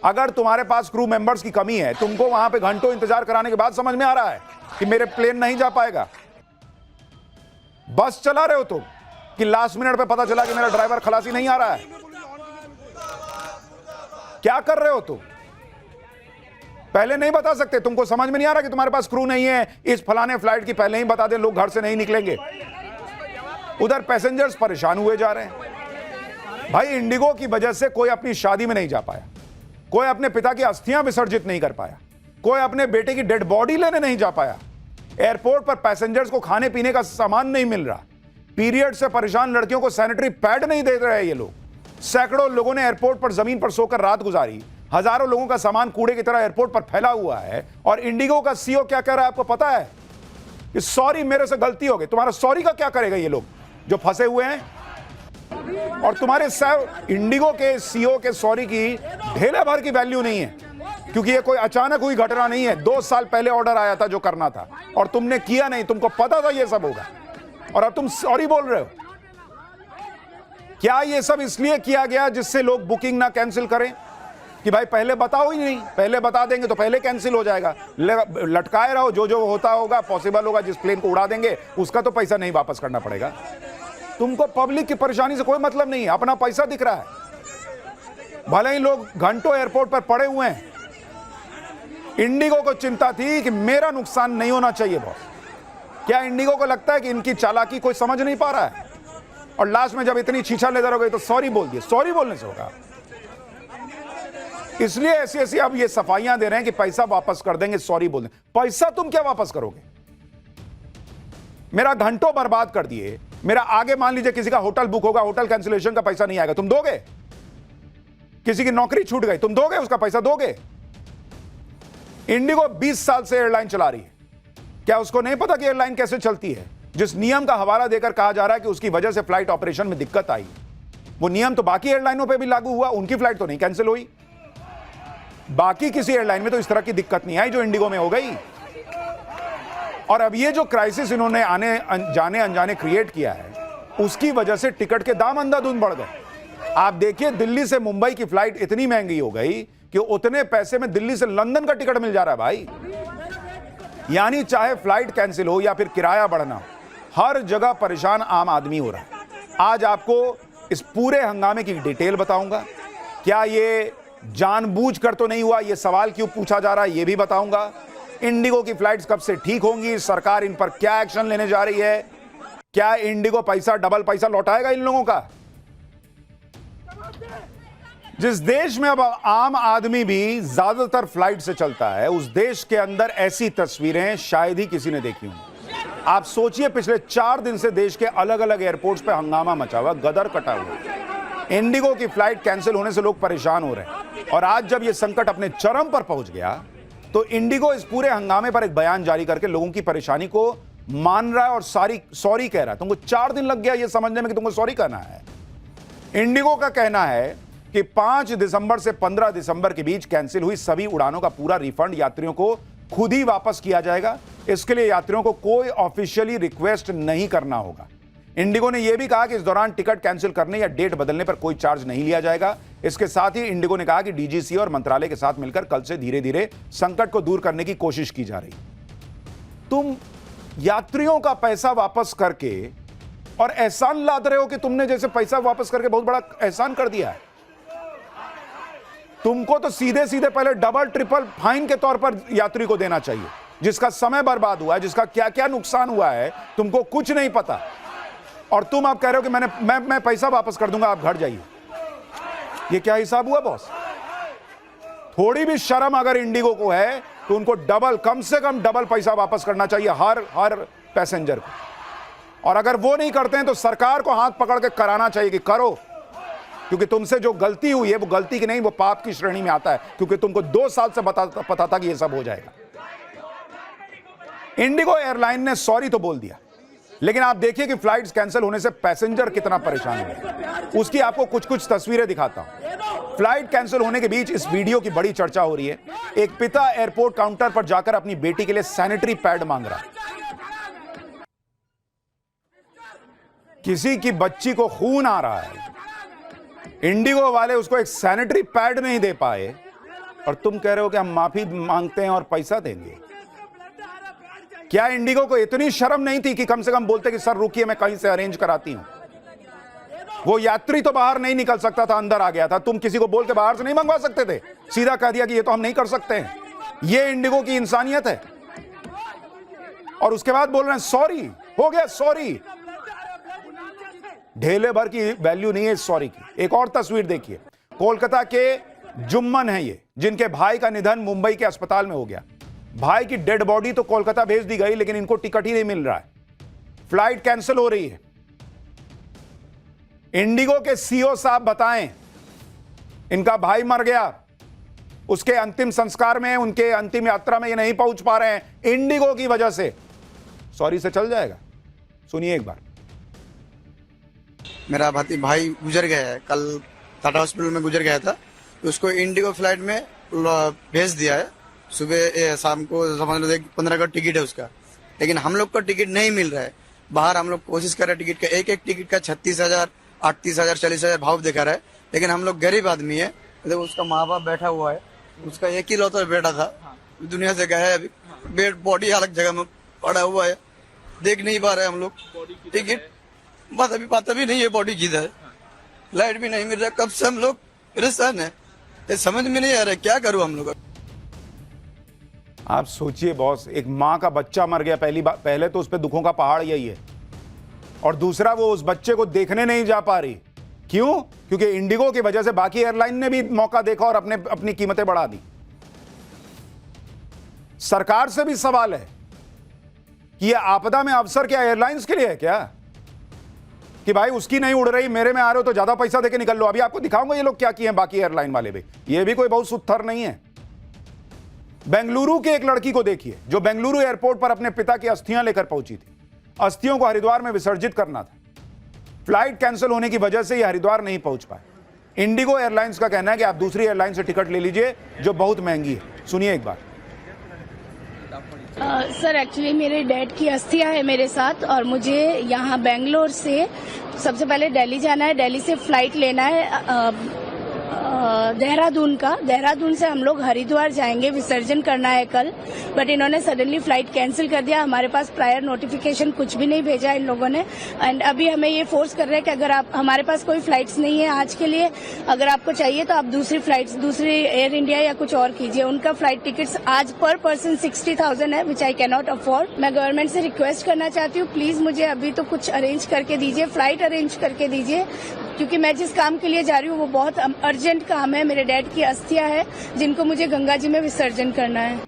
[SPEAKER 1] अगर तुम्हारे पास क्रू मेंबर्स की कमी है, तुमको वहां पे घंटों इंतजार कराने के बाद समझ में आ रहा है कि मेरे प्लेन नहीं जा पाएगा। बस चला रहे हो तुम कि लास्ट मिनट पे पता चला कि मेरा ड्राइवर खलासी नहीं आ रहा है। क्या कर रहे हो तुम? पहले नहीं बता सकते? तुमको समझ में नहीं आ रहा कि तुम्हारे पास क्रू नहीं है, इस फलाने फ्लाइट की पहले ही बता दें, लोग घर से नहीं निकलेंगे। उधर पैसेंजर्स परेशान हुए जा रहे हैं। भाई इंडिगो की वजह से कोई अपनी शादी में नहीं जा पाया, कोई अपने पिता की अस्थियां विसर्जित नहीं कर पाया, कोई अपने बेटे की डेड बॉडी लेने नहीं जा पाया। एयरपोर्ट पर पैसेंजर्स को खाने पीने का सामान नहीं मिल रहा। पीरियड से परेशान लड़कियों को सैनिटरी पैड नहीं दे रहे ये लोग। सैकड़ों लोगों ने एयरपोर्ट पर जमीन पर सोकर रात गुजारी, हजारों लोगों का सामान कूड़े की तरह एयरपोर्ट पर फैला हुआ है, और इंडिगो का सीईओ क्या कह रहा है आपको पता है? कि सॉरी, मेरे से गलती हो गई। तुम्हारा सॉरी का क्या करेगा ये लोग जो फंसे हुए हैं? और तुम्हारे इंडिगो के सीईओ के सॉरी की ढेला भर की वैल्यू नहीं है, क्योंकि ये कोई अचानक हुई घटना नहीं है। 2 साल पहले ऑर्डर आया था जो करना था, और तुमने किया नहीं। तुमको पता था ये सब होगा, और अब तुम सॉरी बोल रहे हो। क्या ये सब इसलिए किया गया जिससे लोग बुकिंग ना कैंसिल करें? कि भाई पहले बताओ ही नहीं, पहले बता देंगे तो पहले कैंसिल हो जाएगा। लटकाए रहो, जो जो होता होगा, पॉसिबल होगा, जिस प्लेन को उड़ा देंगे उसका तो पैसा नहीं वापस करना पड़ेगा। तुमको पब्लिक की परेशानी से कोई मतलब नहीं है, अपना पैसा दिख रहा है। भले ही लोग घंटों एयरपोर्ट पर पड़े हुए हैं। इंडिगो को चिंता थी कि मेरा नुकसान नहीं होना चाहिए बॉस। क्या इंडिगो को लगता है कि इनकी चालाकी कोई समझ नहीं पा रहा है? और लास्ट में जब इतनी छीछा लेदर हो गई तो सॉरी बोल दिए। सॉरी बोलने से होगा? इसलिए ऐसी ऐसी अब ये सफाइयां दे रहे हैं कि पैसा वापस कर देंगे, सॉरी बोल देंगे। पैसा तुम क्या वापस करोगे? मेरा घंटों बर्बाद कर दिए। मेरा आगे मान लीजिए किसी का होटल बुक होगा, होटल कैंसिलेशन का पैसा नहीं आएगा, तुम दोगे? किसी की नौकरी छूट गई, तुम दोगे? उसका पैसा दोगे? इंडिगो 20 साल से एयरलाइन चला रही है। क्या उसको नहीं पता कि एयरलाइन कैसे चलती है? जिस नियम का हवाला देकर कहा जा रहा है कि उसकी वजह से फ्लाइट ऑपरेशन में दिक्कत आई, वो नियम तो बाकी एयरलाइनों पे भी लागू हुआ। उनकी फ्लाइट तो नहीं कैंसिल हुई। बाकी किसी एयरलाइन में तो इस तरह की दिक्कत नहीं आई जो इंडिगो में हो गई। और अब ये जो क्राइसिस इन्होंने आने जाने अनजाने क्रिएट किया है, उसकी वजह से टिकट के दाम अंधाधुंध बढ़ गए। आप देखिए, दिल्ली से मुंबई की फ्लाइट इतनी महंगी हो गई कि उतने पैसे में दिल्ली से लंदन का टिकट मिल जा रहा है भाई। यानी चाहे फ्लाइट कैंसिल हो या फिर किराया बढ़ना हो, हर जगह परेशान आम आदमी हो रहा है। आज आपको इस पूरे हंगामे की डिटेल बताऊंगा। क्या ये जानबूझकर तो नहीं हुआ, ये सवाल क्यों पूछा जा रहा है, ये भी बताऊंगा। इंडिगो की फ्लाइट्स कब से ठीक होंगी, सरकार इन पर क्या एक्शन लेने जा रही है, क्या इंडिगो डबल पैसा लौटाएगा इन लोगों का? जिस देश में अब आम आदमी भी ज्यादातर फ्लाइट से चलता है, उस देश के अंदर ऐसी तस्वीरें शायद ही किसी ने देखी होंगी। आप सोचिए, पिछले 4 दिन से देश के अलग अलग एयरपोर्ट्स पे हंगामा मचा हुआ, गदर कटा हुआ। इंडिगो की फ्लाइट कैंसिल होने से लोग परेशान हो रहे हैं। और आज जब यह संकट अपने चरम पर पहुंच गया, तो इंडिगो इस पूरे हंगामे पर एक बयान जारी करके लोगों की परेशानी को मान रहा है और सॉरी कह रहा है। तुमको 4 दिन लग गया यह समझने में कि तुमको सॉरी कहना है। इंडिगो का कहना है कि 5 दिसंबर से 15 दिसंबर के बीच कैंसिल हुई सभी उड़ानों का पूरा रिफंड यात्रियों को खुद ही वापस किया जाएगा। इसके लिए यात्रियों को कोई ऑफिशियली रिक्वेस्ट नहीं करना होगा। इंडिगो ने यह भी कहा कि इस दौरान टिकट कैंसिल करने या डेट बदलने पर कोई चार्ज नहीं लिया जाएगा। इसके साथ ही इंडिगो ने कहा कि डीजीसी और मंत्रालय के साथ मिलकर कल से धीरे धीरे संकट को दूर करने की कोशिश की जा रही। तुम यात्रियों का पैसा वापस करके और एहसान लाद रहे हो कि तुमने जैसे पैसा वापस करके बहुत बड़ा एहसान कर दिया है। तुमको तो सीधे सीधे पहले डबल ट्रिपल फाइन के तौर पर यात्री को देना चाहिए। जिसका समय बर्बाद हुआ है, जिसका क्या क्या नुकसान हुआ है, तुमको कुछ नहीं पता। और तुम आप कह रहे हो कि मैं पैसा वापस कर दूंगा, आप घर जाइए। ये क्या हिसाब हुआ बॉस? थोड़ी भी शर्म अगर इंडिगो को है तो उनको कम से कम डबल पैसा वापस करना चाहिए हर पैसेंजर को। और अगर वो नहीं करते हैं तो सरकार को हाथ पकड़ के कराना चाहिए कि करो, क्योंकि तुमसे जो गलती हुई है वो गलती की नहीं, वो पाप की श्रेणी में आता है, क्योंकि तुमको 2 साल से पता था कि ये सब हो जाएगा। इंडिगो एयरलाइन ने सॉरी तो बोल दिया, लेकिन आप देखिए कि फ्लाइट्स कैंसिल होने से पैसेंजर कितना परेशान हुए। उसकी आपको कुछ तस्वीरें दिखाता हूं। फ्लाइट कैंसिल होने के बीच इस वीडियो की बड़ी चर्चा हो रही है। एक पिता एयरपोर्ट काउंटर पर जाकर अपनी बेटी के लिए सैनिटरी पैड मांग रहा है। किसी की बच्ची को खून आ रहा है, इंडिगो वाले उसको एक सैनिटरी पैड नहीं दे पाए, और तुम कह रहे हो कि हम माफी मांगते हैं और पैसा देंगे। क्या इंडिगो को इतनी शर्म नहीं थी कि कम से कम बोलते कि सर रुकिए, मैं कहीं से अरेंज कराती हूं? वो यात्री तो बाहर नहीं निकल सकता था, अंदर आ गया था। तुम किसी को बोल के बाहर से नहीं मंगवा सकते थे? सीधा कह दिया कि ये तो हम नहीं कर सकते हैं। ये इंडिगो की इंसानियत है। और उसके बाद बोल रहे हैं सॉरी, हो गया सॉरी। ढेले भर की वैल्यू नहीं है इस सॉरी की। एक और तस्वीर देखिए। कोलकाता के जुम्मन है ये, जिनके भाई का निधन मुंबई के अस्पताल में हो गया। भाई की डेड बॉडी तो कोलकाता भेज दी गई, लेकिन इनको टिकट ही नहीं मिल रहा है। फ्लाइट कैंसिल हो रही है। इंडिगो के सीईओ साहब बताएं, इनका भाई मर गया, उसके अंतिम संस्कार में, उनके अंतिम यात्रा में ये नहीं पहुंच पा रहे हैं इंडिगो की वजह से। सॉरी से चल जाएगा? सुनिए एक बार।
[SPEAKER 4] मेरा भाई गुजर गया है, कल टाटा हॉस्पिटल में गुजर गया था, तो उसको इंडिगो फ्लाइट में भेज दिया है। सुबह शाम को समझ लो 15 का टिकट है उसका, लेकिन हम लोग का टिकट नहीं मिल रहा है। बाहर हम लोग कोशिश कर रहे हैं टिकट का, एक टिकट का 36,000, 38,000, 40,000 भाव दिखा रहा है, लेकिन हम लोग गरीब आदमी है। देखो उसका माँ बाप बैठा हुआ है, उसका एक ही लौता बेटा था, दुनिया से गया है, अभी बेड बॉडी अलग जगह में पड़ा हुआ है, देख नहीं पा रहे हम लोग टिकट, बस अभी पता भी नहीं है बॉडी किधर है, लाइट भी नहीं मिल रहा, कब से हम लोग परेशान है, ये समझ में नहीं आ रहा है क्या करूं हम लोग।
[SPEAKER 1] आप सोचिए बॉस, एक मां का बच्चा मर गया, पहले तो उस पर दुखों का पहाड़ यही है, और दूसरा वो उस बच्चे को देखने नहीं जा पा रही। क्यों? क्योंकि इंडिगो की वजह से बाकी एयरलाइन ने भी मौका देखा और अपनी कीमतें बढ़ा दी। सरकार से भी सवाल है कि यह आपदा में अवसर क्या एयरलाइंस के लिए है क्या, कि भाई उसकी नहीं उड़ रही, मेरे में आ रहे हो तो ज्यादा पैसा देके निकल लो। अभी आपको दिखाऊंगा ये लोग क्या किए हैं बाकी एयरलाइन वाले भी, ये भी कोई बहुत सुत्थर नहीं है। बेंगलुरु के एक लड़की को देखिए जो बेंगलुरु एयरपोर्ट पर अपने पिता की अस्थियां लेकर पहुंची थी। अस्थियों को हरिद्वार में विसर्जित करना था, फ्लाइट कैंसिल होने की वजह से ये हरिद्वार नहीं पहुंच पाए। इंडिगो एयरलाइंस का कहना है कि आप दूसरी एयरलाइन से टिकट ले लीजिए जो बहुत महंगी है। सुनिए एक बार।
[SPEAKER 5] सर एक्चुअली मेरे डैड की अस्थियां है मेरे साथ, और मुझे यहाँ बेंगलोर से सबसे पहले दिल्ली जाना है, दिल्ली से फ्लाइट लेना है देहरादून से हम लोग हरिद्वार जाएंगे, विसर्जन करना है कल, बट इन्होंने सडनली फ्लाइट कैंसिल कर दिया। हमारे पास प्रायर नोटिफिकेशन कुछ भी नहीं भेजा इन लोगों ने, एंड अभी हमें ये फोर्स कर रहे हैं कि अगर आप, हमारे पास कोई फ्लाइट्स नहीं है आज के लिए, अगर आपको चाहिए तो आप दूसरी एयर इंडिया या कुछ और कीजिए। उनका फ्लाइट टिकट्स आज पर पर्सन 60,000 है, विच आई कैन नॉट अफोर्ड। मैं गवर्नमेंट से रिक्वेस्ट करना चाहती हूँ, प्लीज मुझे अभी तो कुछ अरेंज करके दीजिए, फ्लाइट अरेंज करके दीजिए, क्योंकि मैं जिस काम के लिए जा रही हूँ वो बहुत अर्जेंट काम है। मेरे डैड की अस्थियां है जिनको मुझे गंगा जी में विसर्जन करना है।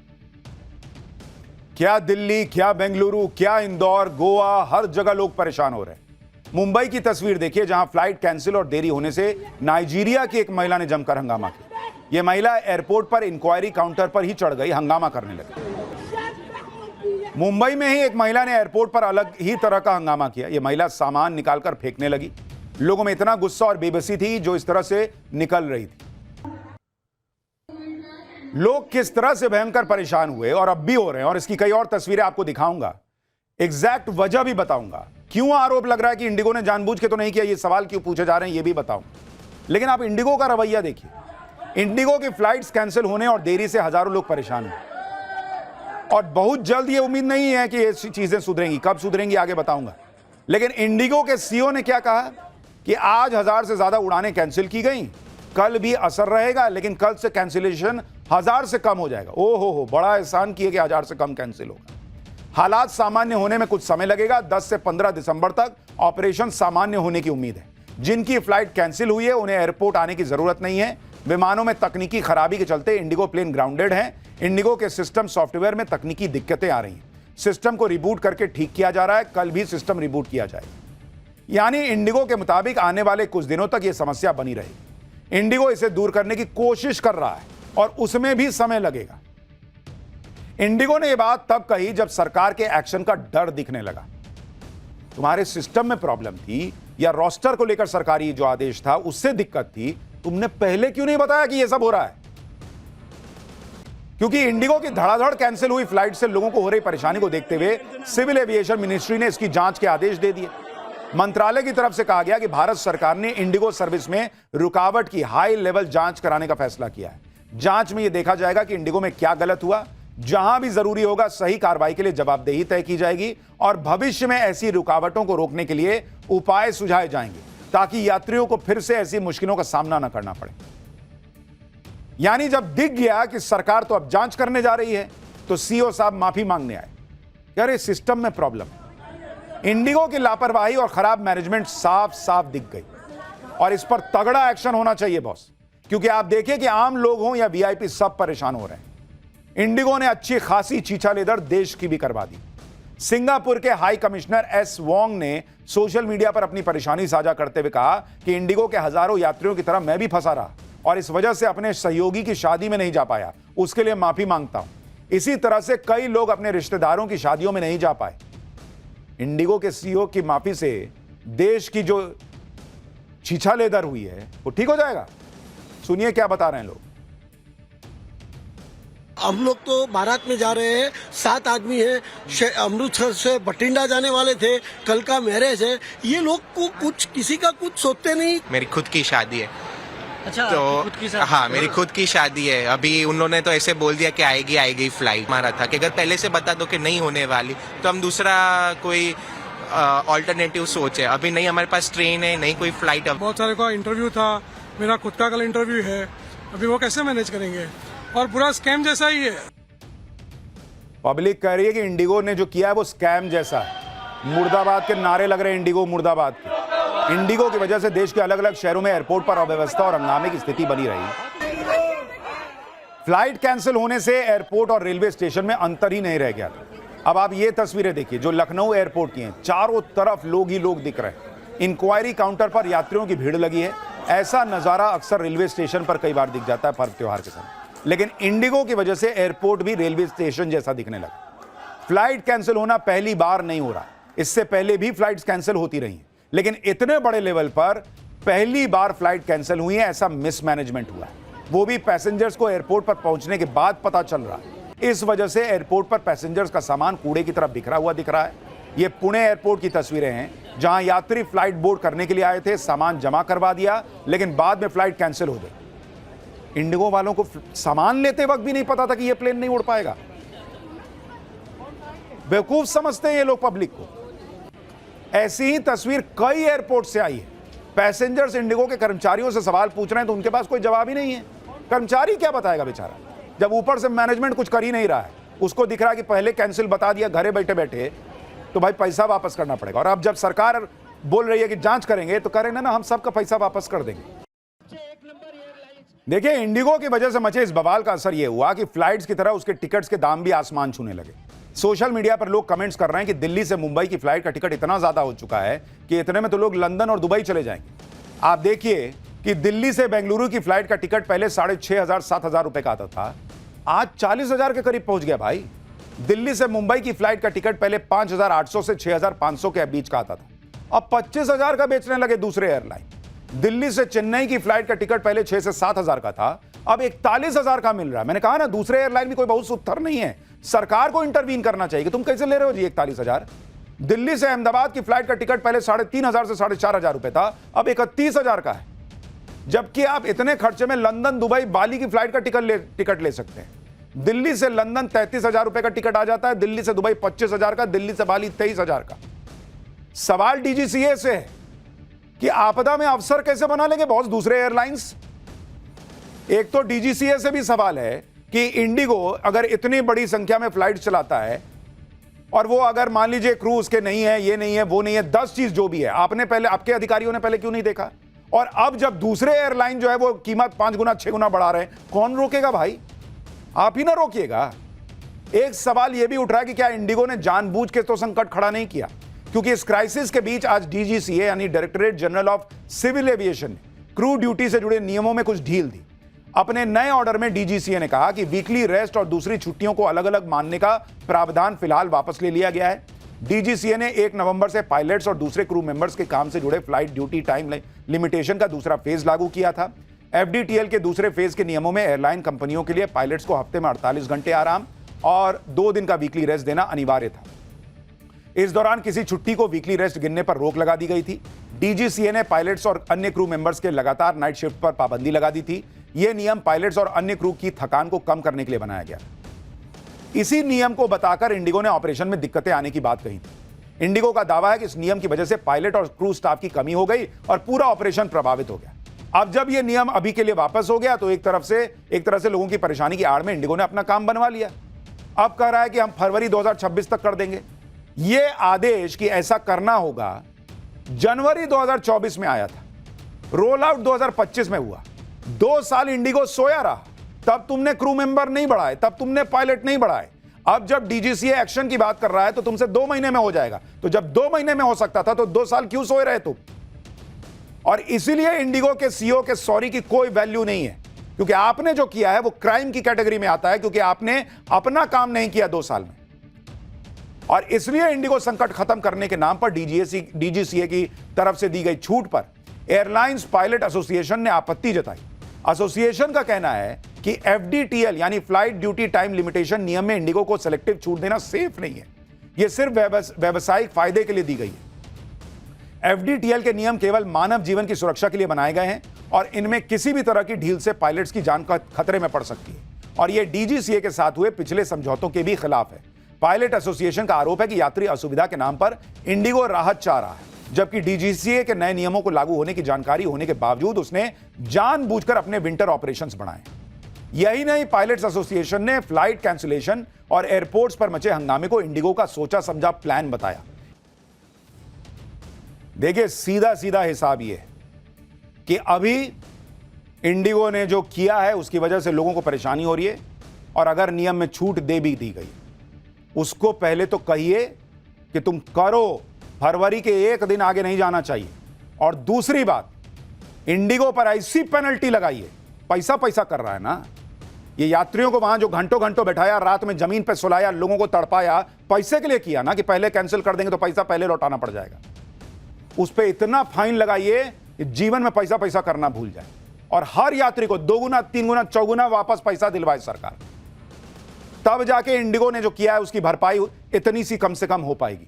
[SPEAKER 1] क्या दिल्ली, क्या बेंगलुरु, क्या इंदौर, गोवा, हर जगह लोग परेशान हो रहे हैं। मुंबई की तस्वीर देखिए जहां फ्लाइट कैंसिल और देरी होने से नाइजीरिया की एक महिला ने जमकर हंगामा किया। यह महिला एयरपोर्ट पर इंक्वायरी काउंटर पर ही चढ़ गई, हंगामा करने लगी। मुंबई में ही एक महिला ने एयरपोर्ट पर अलग ही तरह का हंगामा किया। यह महिला सामान निकालकर फेंकने लगी। लोगों में इतना गुस्सा और बेबसी थी जो इस तरह से निकल रही थी। लोग किस तरह से भयंकर परेशान हुए और अब भी हो रहे हैं, और इसकी कई और तस्वीरें आपको दिखाऊंगा, एग्जैक्ट वजह भी बताऊंगा। क्यों आरोप लग रहा है कि इंडिगो ने जानबूझ के तो नहीं किया, ये सवाल क्यों पूछे जा रहे हैं ये भी बताऊंगा। लेकिन आप इंडिगो का रवैया देखिए। इंडिगो की फ्लाइट्स कैंसिल होने और देरी से हजारों लोग परेशान हुए, और बहुत जल्द ये उम्मीद नहीं है कि ये चीजें सुधरेंगी। कब सुधरेंगी आगे बताऊंगा। लेकिन इंडिगो के सीईओ ने क्या कहा कि आज 1000 से ज्यादा उड़ानें कैंसिल की गई, कल भी असर रहेगा, लेकिन कल से कैंसिलेशन 1000 से कम हो जाएगा। हो बड़ा एहसान किए कि 1000 से कम कैंसिल होगा। हालात सामान्य होने में कुछ समय लगेगा। 10 से 15 दिसंबर तक ऑपरेशन सामान्य होने की उम्मीद है। जिनकी फ्लाइट कैंसिल हुई है उन्हें एयरपोर्ट आने की जरूरत नहीं है। विमानों में तकनीकी खराबी के चलते इंडिगो प्लेन ग्राउंडेड है। इंडिगो के सिस्टम सॉफ्टवेयर में तकनीकी दिक्कतें आ रही हैं। सिस्टम को रिबूट करके ठीक किया जा रहा है। कल भी सिस्टम रिबूट किया जाएगा। यानी इंडिगो के मुताबिक आने वाले कुछ दिनों तक यह समस्या बनी रहेगी। इंडिगो इसे दूर करने की कोशिश कर रहा है और उसमें भी समय लगेगा। इंडिगो ने यह बात तब कही जब सरकार के एक्शन का डर दिखने लगा। तुम्हारे सिस्टम में प्रॉब्लम थी या रोस्टर को लेकर सरकारी जो आदेश था उससे दिक्कत थी, तुमने पहले क्यों नहीं बताया कि यह सब हो रहा है? क्योंकि इंडिगो की धड़ाधड़ कैंसिल हुई फ्लाइट से लोगों को हो रही परेशानी को देखते हुए सिविल एविएशन मिनिस्ट्री ने इसकी जांच के आदेश दे दिए। मंत्रालय की तरफ से कहा गया कि भारत सरकार ने इंडिगो सर्विस में रुकावट की हाई लेवल जांच कराने का फैसला किया है। जांच में यह देखा जाएगा कि इंडिगो में क्या गलत हुआ। जहां भी जरूरी होगा सही कार्रवाई के लिए जवाबदेही तय की जाएगी और भविष्य में ऐसी रुकावटों को रोकने के लिए उपाय सुझाए जाएंगे ताकि यात्रियों को फिर से ऐसी मुश्किलों का सामना न करना पड़े। यानी जब दिख गया कि सरकार तो अब जांच करने जा रही है तो सीईओ साहब माफी मांगने आए। यार ये सिस्टम में प्रॉब्लम है। इंडिगो की लापरवाही और खराब मैनेजमेंट साफ साफ दिख गई और इस पर तगड़ा एक्शन होना चाहिए बॉस, क्योंकि आप देखिए कि आम लोग हों या वीआईपी सब परेशान हो रहे हैं। इंडिगो ने अच्छी खासी चीचा लेदर देश की भी करवा दी। सिंगापुर के हाई कमिश्नर एस वोंग ने सोशल मीडिया पर अपनी परेशानी साझा करते हुए कहा कि इंडिगो के हजारों यात्रियों की तरह मैं भी फंसा रहा और इस वजह से अपने सहयोगी की शादी में नहीं जा पाया, उसके लिए माफी मांगता हूं। इसी तरह से कई लोग अपने रिश्तेदारों की शादियों में नहीं जा पाए। इंडिगो के सीईओ की माफी से देश की जो छीछा लेदर हुई है वो ठीक हो जाएगा। सुनिए क्या बता रहे हैं लोग।
[SPEAKER 6] हम लोग तो बारात में जा रहे हैं, 7 आदमी हैं, अमृतसर से बठिंडा जाने वाले थे, कल का मैरिज है। ये लोग को कुछ किसी का कुछ सोचते नहीं।
[SPEAKER 7] मेरी खुद की शादी है।
[SPEAKER 6] अच्छा,
[SPEAKER 7] तो
[SPEAKER 6] खुद की शादी?
[SPEAKER 7] हाँ, मेरी खुद की शादी है। अभी उन्होंने तो ऐसे बोल दिया कि आएगी फ्लाइट। हमारा था कि अगर पहले से बता दो कि नहीं होने वाली तो हम दूसरा कोई ऑल्टरनेटिव सोचे। अभी नहीं, हमारे पास ट्रेन है, नहीं कोई फ्लाइट।
[SPEAKER 8] बहुत सारे का इंटरव्यू था, मेरा खुद का कल इंटरव्यू है, अभी वो कैसे मैनेज करेंगे? और पूरा स्कैम जैसा ही है।
[SPEAKER 1] पब्लिक कह रही है कि इंडिगो ने जो किया है वो स्कैम जैसा है। मुर्दाबाद के नारे लग रहे हैं इंडिगो मुर्दाबाद के। इंडिगो की वजह से देश के अलग अलग शहरों में एयरपोर्ट पर अव्यवस्था और हंगामे की स्थिति बनी रही। फ्लाइट कैंसिल होने से एयरपोर्ट और रेलवे स्टेशन में अंतर ही नहीं रह गया। अब आप ये तस्वीरें देखिए जो लखनऊ एयरपोर्ट की हैं, चारों तरफ लोग ही लोग दिख रहे हैं। इंक्वायरी काउंटर पर यात्रियों की भीड़ लगी है। ऐसा नजारा अक्सर रेलवे स्टेशन पर कई बार दिख जाता है पर्व त्योहार के समय, लेकिन इंडिगो की वजह से एयरपोर्ट भी रेलवे स्टेशन जैसा दिखने लगा। फ्लाइट कैंसिल होना पहली बार नहीं हो रहा, इससे पहले भी फ्लाइट्स कैंसिल होती रही हैं, लेकिन इतने बड़े लेवल पर पहली बार फ्लाइट कैंसिल हुई है, ऐसा मिसमैनेजमेंट हुआ है, वो भी पैसेंजर्स को एयरपोर्ट पर पहुंचने के बाद पता चल रहा है। इस वजह से एयरपोर्ट पर पैसेंजर्स का सामान कूड़े की तरफ बिखरा हुआ दिख रहा है। ये पुणे एयरपोर्ट की तस्वीरें हैं जहां यात्री फ्लाइट बोर्ड करने के लिए आए थे, सामान जमा करवा दिया, लेकिन बाद में फ्लाइट कैंसिल हो गई। इंडिगो वालों को सामान लेते वक्त भी नहीं पता था कि यह प्लेन नहीं उड़ पाएगा। बेवकूफ समझते हैं ये लोग पब्लिक को। ऐसी ही तस्वीर कई एयरपोर्ट से आई है। पैसेंजर्स इंडिगो के कर्मचारियों से सवाल पूछ रहे हैं तो उनके पास कोई जवाब ही नहीं है। कर्मचारी क्या बताएगा बेचारा, जब ऊपर से मैनेजमेंट कुछ कर ही नहीं रहा है। उसको दिख रहा है कि पहले कैंसिल बता दिया घरे बैठे बैठे तो भाई पैसा वापस करना पड़ेगा, और अब जब सरकार बोल रही है कि जांच करेंगे तो करें ना, हम सबका पैसा वापस कर देंगे। देखिए, इंडिगो की वजह से मचे इस बवाल का असर यह हुआ कि फ्लाइट्स की तरह उसके टिकट्स के दाम भी आसमान छूने लगे। सोशल मीडिया पर लोग कमेंट्स कर रहे हैं कि दिल्ली से मुंबई की फ्लाइट का टिकट इतना ज्यादा हो चुका है कि इतने में तो लोग लंदन और दुबई चले जाएंगे। आप देखिए कि दिल्ली से बेंगलुरु की फ्लाइट का टिकट पहले 6,500 7,000 रुपए का आता था, आज 40,000 के करीब पहुंच गया भाई। दिल्ली से मुंबई की फ्लाइट का टिकट पहले 5,800 से 6,500 के बीच का आता था, अब 25,000 का बेचने लगे दूसरे एयरलाइन। दिल्ली से चेन्नई की फ्लाइट का टिकट पहले 6 से 7,000 का था, अब 41,000 का मिल रहा है। मैंने कहा ना, दूसरे एयरलाइन भी कोई बहुत सुत्थर नहीं है, सरकार को इंटरवीन करना चाहिए कि तुम कैसे ले रहे हो जी 41,000। दिल्ली से अहमदाबाद की फ्लाइट का टिकट पहले 3,500 से 4,500 रुपए था, अब 31,000 का है। जबकि आप इतने खर्चे में लंदन, दुबई, बाली की फ्लाइट का टिकट ले सकते हैं। दिल्ली से लंदन 33,000 रुपए का टिकट आ जाता है, दिल्ली से दुबई 25,000 का, दिल्ली से बाली 23,000 का। सवाल डीजीसीए से है कि आपदा में अवसर कैसे बना लेंगे बॉस दूसरे एयरलाइंस। एक तो डीजीसीए से भी सवाल है कि इंडिगो अगर इतनी बड़ी संख्या में फ्लाइट चलाता है और वो अगर मान लीजिए क्रू उसके नहीं है, ये नहीं है, वो नहीं है, 10 चीज जो भी है, आपने पहले, आपके अधिकारियों ने पहले क्यों नहीं देखा? और अब जब दूसरे एयरलाइन जो है वो कीमत 5 गुना 6 गुना बढ़ा रहे हैं, कौन रोकेगा भाई? आप ही ना रोकिएगा। एक सवाल यह भी उठ रहा है कि क्या इंडिगो ने जानबूझ के तो संकट खड़ा नहीं किया? क्योंकि इस क्राइसिस के बीच आज डीजीसीए यानी directorate general of civil aviation ने क्रू ड्यूटी से जुड़े नियमों में कुछ ढील दी। अपने नए ऑर्डर में डीजीसीए ने कहा कि वीकली रेस्ट और दूसरी छुट्टियों को अलग अलग मानने का प्रावधान फिलहाल वापस ले लिया गया है। डीजीसीए ने 1 नवंबर से पायलट्स और दूसरे क्रू मेंबर्स के काम से जुड़े फ्लाइट ड्यूटी टाइम लिमिटेशन का दूसरा फेज लागू किया था। एफडीटीएल के दूसरे फेज के नियमों में एयरलाइन कंपनियों के लिए पायलट्स को हफ्ते में 48 घंटे आराम और 2 दिन का वीकली रेस्ट देना अनिवार्य था। इस दौरान किसी छुट्टी को वीकली रेस्ट गिनने पर रोक लगा दी गई थी। डीजीसीए ने पायलट्स और अन्य क्रू मेंबर्स के लगातार नाइट शिफ्ट पर पाबंदी लगा दी थी। यह नियम पायलट्स और अन्य क्रू की थकान को कम करने के लिए बनाया गया। इसी नियम को बताकर इंडिगो ने ऑपरेशन में दिक्कतें आने की बात कही थी। इंडिगो का दावा है कि इस नियम की वजह से पायलट और क्रू स्टाफ की कमी हो गई और पूरा ऑपरेशन प्रभावित हो गया। अब जब यह नियम अभी के लिए वापस हो गया तो एक तरह से लोगों की परेशानी की आड़ में इंडिगो ने अपना काम बनवा लिया। अब कह रहा है कि हम फरवरी 2026 तक कर देंगे। यह आदेश कि ऐसा करना होगा जनवरी 2024 में आया था, रोल आउट 2025 में हुआ। 2 साल इंडिगो सोया रहा, तब तुमने क्रू मेंबर नहीं बढ़ाए, तब तुमने पायलट नहीं बढ़ाए। अब जब डीजीसीए एक्शन की बात कर रहा है तो तुमसे 2 महीने में हो जाएगा। तो जब 2 महीने में हो सकता था तो 2 साल क्यों सोए रहे तुम? और इसीलिए इंडिगो के सीईओ के सॉरी की कोई वैल्यू नहीं है, क्योंकि आपने जो किया है वो क्राइम की कैटेगरी में आता है, क्योंकि आपने अपना काम नहीं किया 2 साल में। और इसलिए इंडिगो संकट खत्म करने के नाम पर डीजीसीए की तरफ से दी गई छूट पर एयरलाइंस पायलट एसोसिएशन ने आपत्ति जताई। एसोसिएशन का कहना है कि एफडीटीएल यानी फ्लाइट ड्यूटी टाइम लिमिटेशन नियम में इंडिगो को सिलेक्टिव छूट देना सेफ नहीं है। यह सिर्फ व्यवसायिक फायदे के लिए दी गई है। एफडीटीएल के नियम केवल मानव जीवन की सुरक्षा के लिए बनाए गए हैं और इनमें किसी भी तरह की ढील से पायलट्स की जान खतरे में पड़ सकती है और यह डीजीसीए के साथ हुए पिछले समझौतों के भी खिलाफ है। पायलट एसोसिएशन का आरोप है कि यात्री असुविधा के नाम पर इंडिगो राहत चाह रहा है, जबकि डीजीसीए के नए नियमों को लागू होने की जानकारी होने के बावजूद उसने जानबूझकर अपने विंटर ऑपरेशंस बढ़ाए। यही नहीं, पायलट्स एसोसिएशन ने फ्लाइट कैंसिलेशन और एयरपोर्ट्स पर मचे हंगामे को इंडिगो का सोचा समझा प्लान बताया। देखिए, सीधा सीधा हिसाब यह है कि अभी इंडिगो ने जो किया है उसकी वजह से लोगों को परेशानी हो रही है, और अगर नियम में छूट दे भी दी गई उसको पहले तो कहिए कि तुम करो, फरवरी के 1 दिन आगे नहीं जाना चाहिए। और दूसरी बात, इंडिगो पर ऐसी पेनल्टी लगाइए, पैसा पैसा कर रहा है ना ये, यात्रियों को वहां जो घंटों घंटों बैठाया, रात में जमीन पर सुलाया, लोगों को तड़पाया, पैसे के लिए किया ना, कि पहले कैंसिल कर देंगे तो पैसा पहले लौटाना पड़ जाएगा। उस पर इतना फाइन लगाइए कि जीवन में पैसा पैसा करना भूल जाए और हर यात्री को 2 गुना 3 गुना 4 गुना वापस पैसा दिलवाए सरकार। तब जाके इंडिगो ने जो किया है उसकी भरपाई इतनी सी कम से कम हो पाएगी।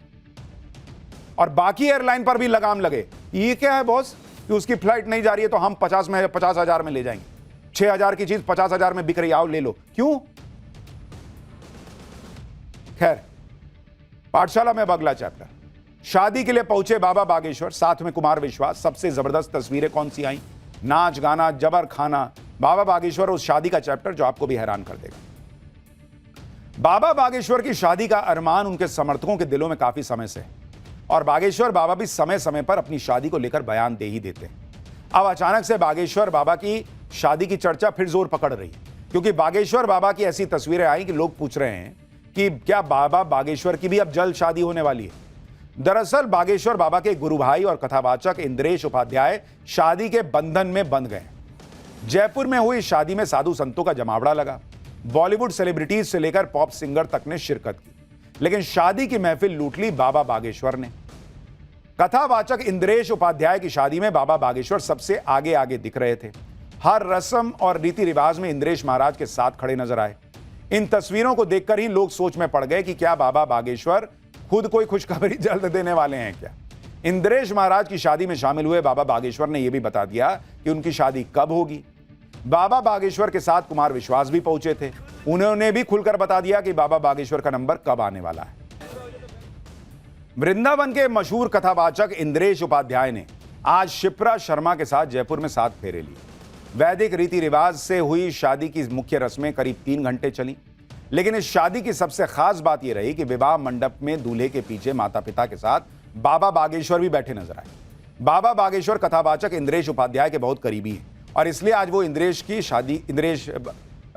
[SPEAKER 1] और बाकी एयरलाइन पर भी लगाम लगे। ये क्या है बॉस कि उसकी फ्लाइट नहीं जा रही है तो हम 50,000 में ले जाएंगे, 6,000 की चीज 50,000 में बिक रही, आओ ले लो, क्यों? खैर, पाठशाला में अब अगला चैप्टर। शादी के लिए पहुंचे बाबा बागेश्वर, साथ में कुमार विश्वास। सबसे जबरदस्त तस्वीरें कौन सी आई? नाच गाना, जबर खाना। बाबा बागेश्वर उस शादी का चैप्टर जो आपको भी हैरान कर देगा। बाबा बागेश्वर की शादी का अरमान उनके समर्थकों के दिलों में काफी समय से है और बागेश्वर बाबा भी समय समय पर अपनी शादी को लेकर बयान दे ही देते हैं। अब अचानक से बागेश्वर बाबा की शादी की चर्चा फिर जोर पकड़ रही है, क्योंकि बागेश्वर बाबा की ऐसी तस्वीरें आई कि लोग पूछ रहे हैं कि क्या बाबा बागेश्वर की भी अब जल्द शादी होने वाली है। दरअसल बागेश्वर बाबा के गुरु भाई और कथावाचक इंद्रेश उपाध्याय शादी के बंधन में बंध गए। जयपुर में हुई शादी में साधु संतों का जमावड़ा लगा। बॉलीवुड सेलिब्रिटीज से लेकर पॉप सिंगर तक ने शिरकत की, लेकिन शादी की महफिल लूट ली बाबा बागेश्वर ने। कथावाचक इंद्रेश उपाध्याय की शादी में बाबा बागेश्वर सबसे आगे आगे दिख रहे थे। हर रस्म और रीति रिवाज में इंद्रेश महाराज के साथ खड़े नजर आए। इन तस्वीरों को देखकर ही लोग सोच में पड़ गए कि क्या बाबा बागेश्वर खुद कोई खुशखबरी जल्द देने वाले हैं क्या। इंद्रेश महाराज की शादी में शामिल हुए बाबा बागेश्वर ने यह भी बता दिया कि उनकी शादी कब होगी। बाबा बागेश्वर के साथ कुमार विश्वास भी पहुंचे थे। उन्होंने भी खुलकर बता दिया कि बाबा बागेश्वर का नंबर कब आने वाला है। वृंदावन के मशहूर कथावाचक इंद्रेश उपाध्याय ने आज शिप्रा शर्मा के साथ जयपुर में 7 फेरे लिए। वैदिक रीति रिवाज से हुई शादी की मुख्य रस्में करीब 3 घंटे चली, लेकिन इस शादी की सबसे खास बात यह रही कि विवाह मंडप में दूल्हे के पीछे माता पिता के साथ बाबा बागेश्वर भी बैठे नजर आए। बाबा बागेश्वर कथावाचक इंद्रेश उपाध्याय के बहुत करीबी हैं और इसलिए आज वो इंद्रेश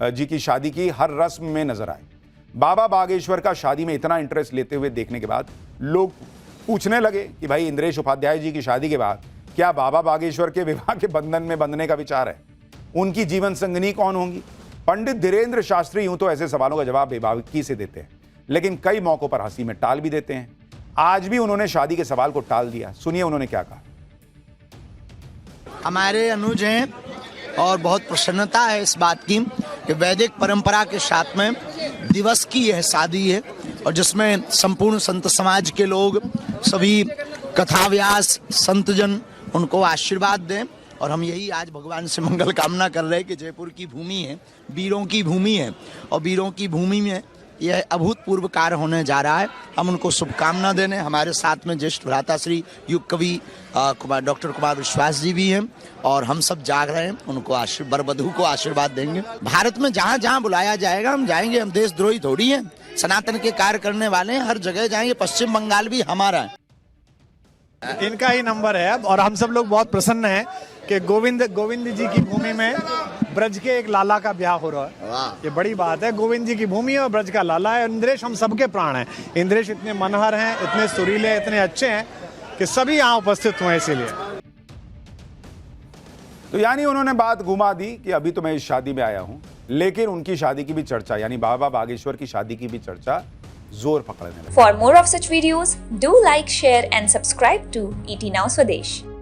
[SPEAKER 1] जी की शादी की हर रस्म में नजर आए। बाबा बागेश्वर का शादी में इतना इंटरेस्ट लेते हुए देखने के बाद लोग पूछने लगे कि भाई इंद्रेश उपाध्याय जी की शादी के बाद क्या बाबा बागेश्वर के विवाह के बंधन में बंधने का विचार है? उनकी जीवन संगनी कौन होंगी? पंडित धीरेन्द्र शास्त्री यूं तो ऐसे सवालों का जवाब बेबाकी से देते हैं, लेकिन कई मौकों पर हंसी में टाल भी देते हैं। आज भी उन्होंने शादी के सवाल को टाल दिया। सुनिए उन्होंने क्या कहा।
[SPEAKER 9] हमारे अनुज हैं और बहुत प्रसन्नता है इस बात की कि वैदिक परंपरा के साथ में दिवस की यह शादी है और जिसमें संपूर्ण संत समाज के लोग, सभी कथाव्यास संतजन उनको आशीर्वाद दें। और हम यही आज भगवान से मंगल कामना कर रहे हैं कि जयपुर की भूमि है, वीरों की भूमि है और वीरों की भूमि में यह अभूतपूर्व कार्य होने जा रहा है। हम उनको शुभकामना देने, हमारे साथ में ज्येष्ठ भ्राताश्री युग कवि डॉक्टर कुमार विश्वास जी भी हैं और हम सब जाग रहे हैं, उनको वरवधू को आशीर्वाद देंगे। भारत में जहाँ जहाँ बुलाया जाएगा हम जाएंगे, हम देशद्रोही थोड़ी हैं, सनातन के कार्य करने वाले हैं, हर जगह जाएंगे। पश्चिम बंगाल भी हमारा है।
[SPEAKER 10] इनका ही नंबर है और हम सब लोग बहुत प्रसन्न हैं कि गोविंद जी की भूमि में ब्रज के एक लाला का ब्याह हो रहा है। ये बड़ी बात है, गोविंद जी की भूमि है और ब्रज का लाला है। इंद्रेश हम सबके प्राण हैं। इंद्रेश इतने मनोहर हैं, इतने सुरीले, इतने अच्छे हैं कि सभी यहाँ उपस्थित हुए, इसीलिए।
[SPEAKER 1] तो यानी उन्होंने बात घुमा दी कि अभी तो मैं इस शादी में आया हूं, लेकिन उनकी शादी की भी चर्चा, यानी बाबा बागेश्वर की शादी की भी चर्चा जोर पकड़ने लगी।
[SPEAKER 11] For more of such videos, do like, share and subscribe to ET Now Swadesh.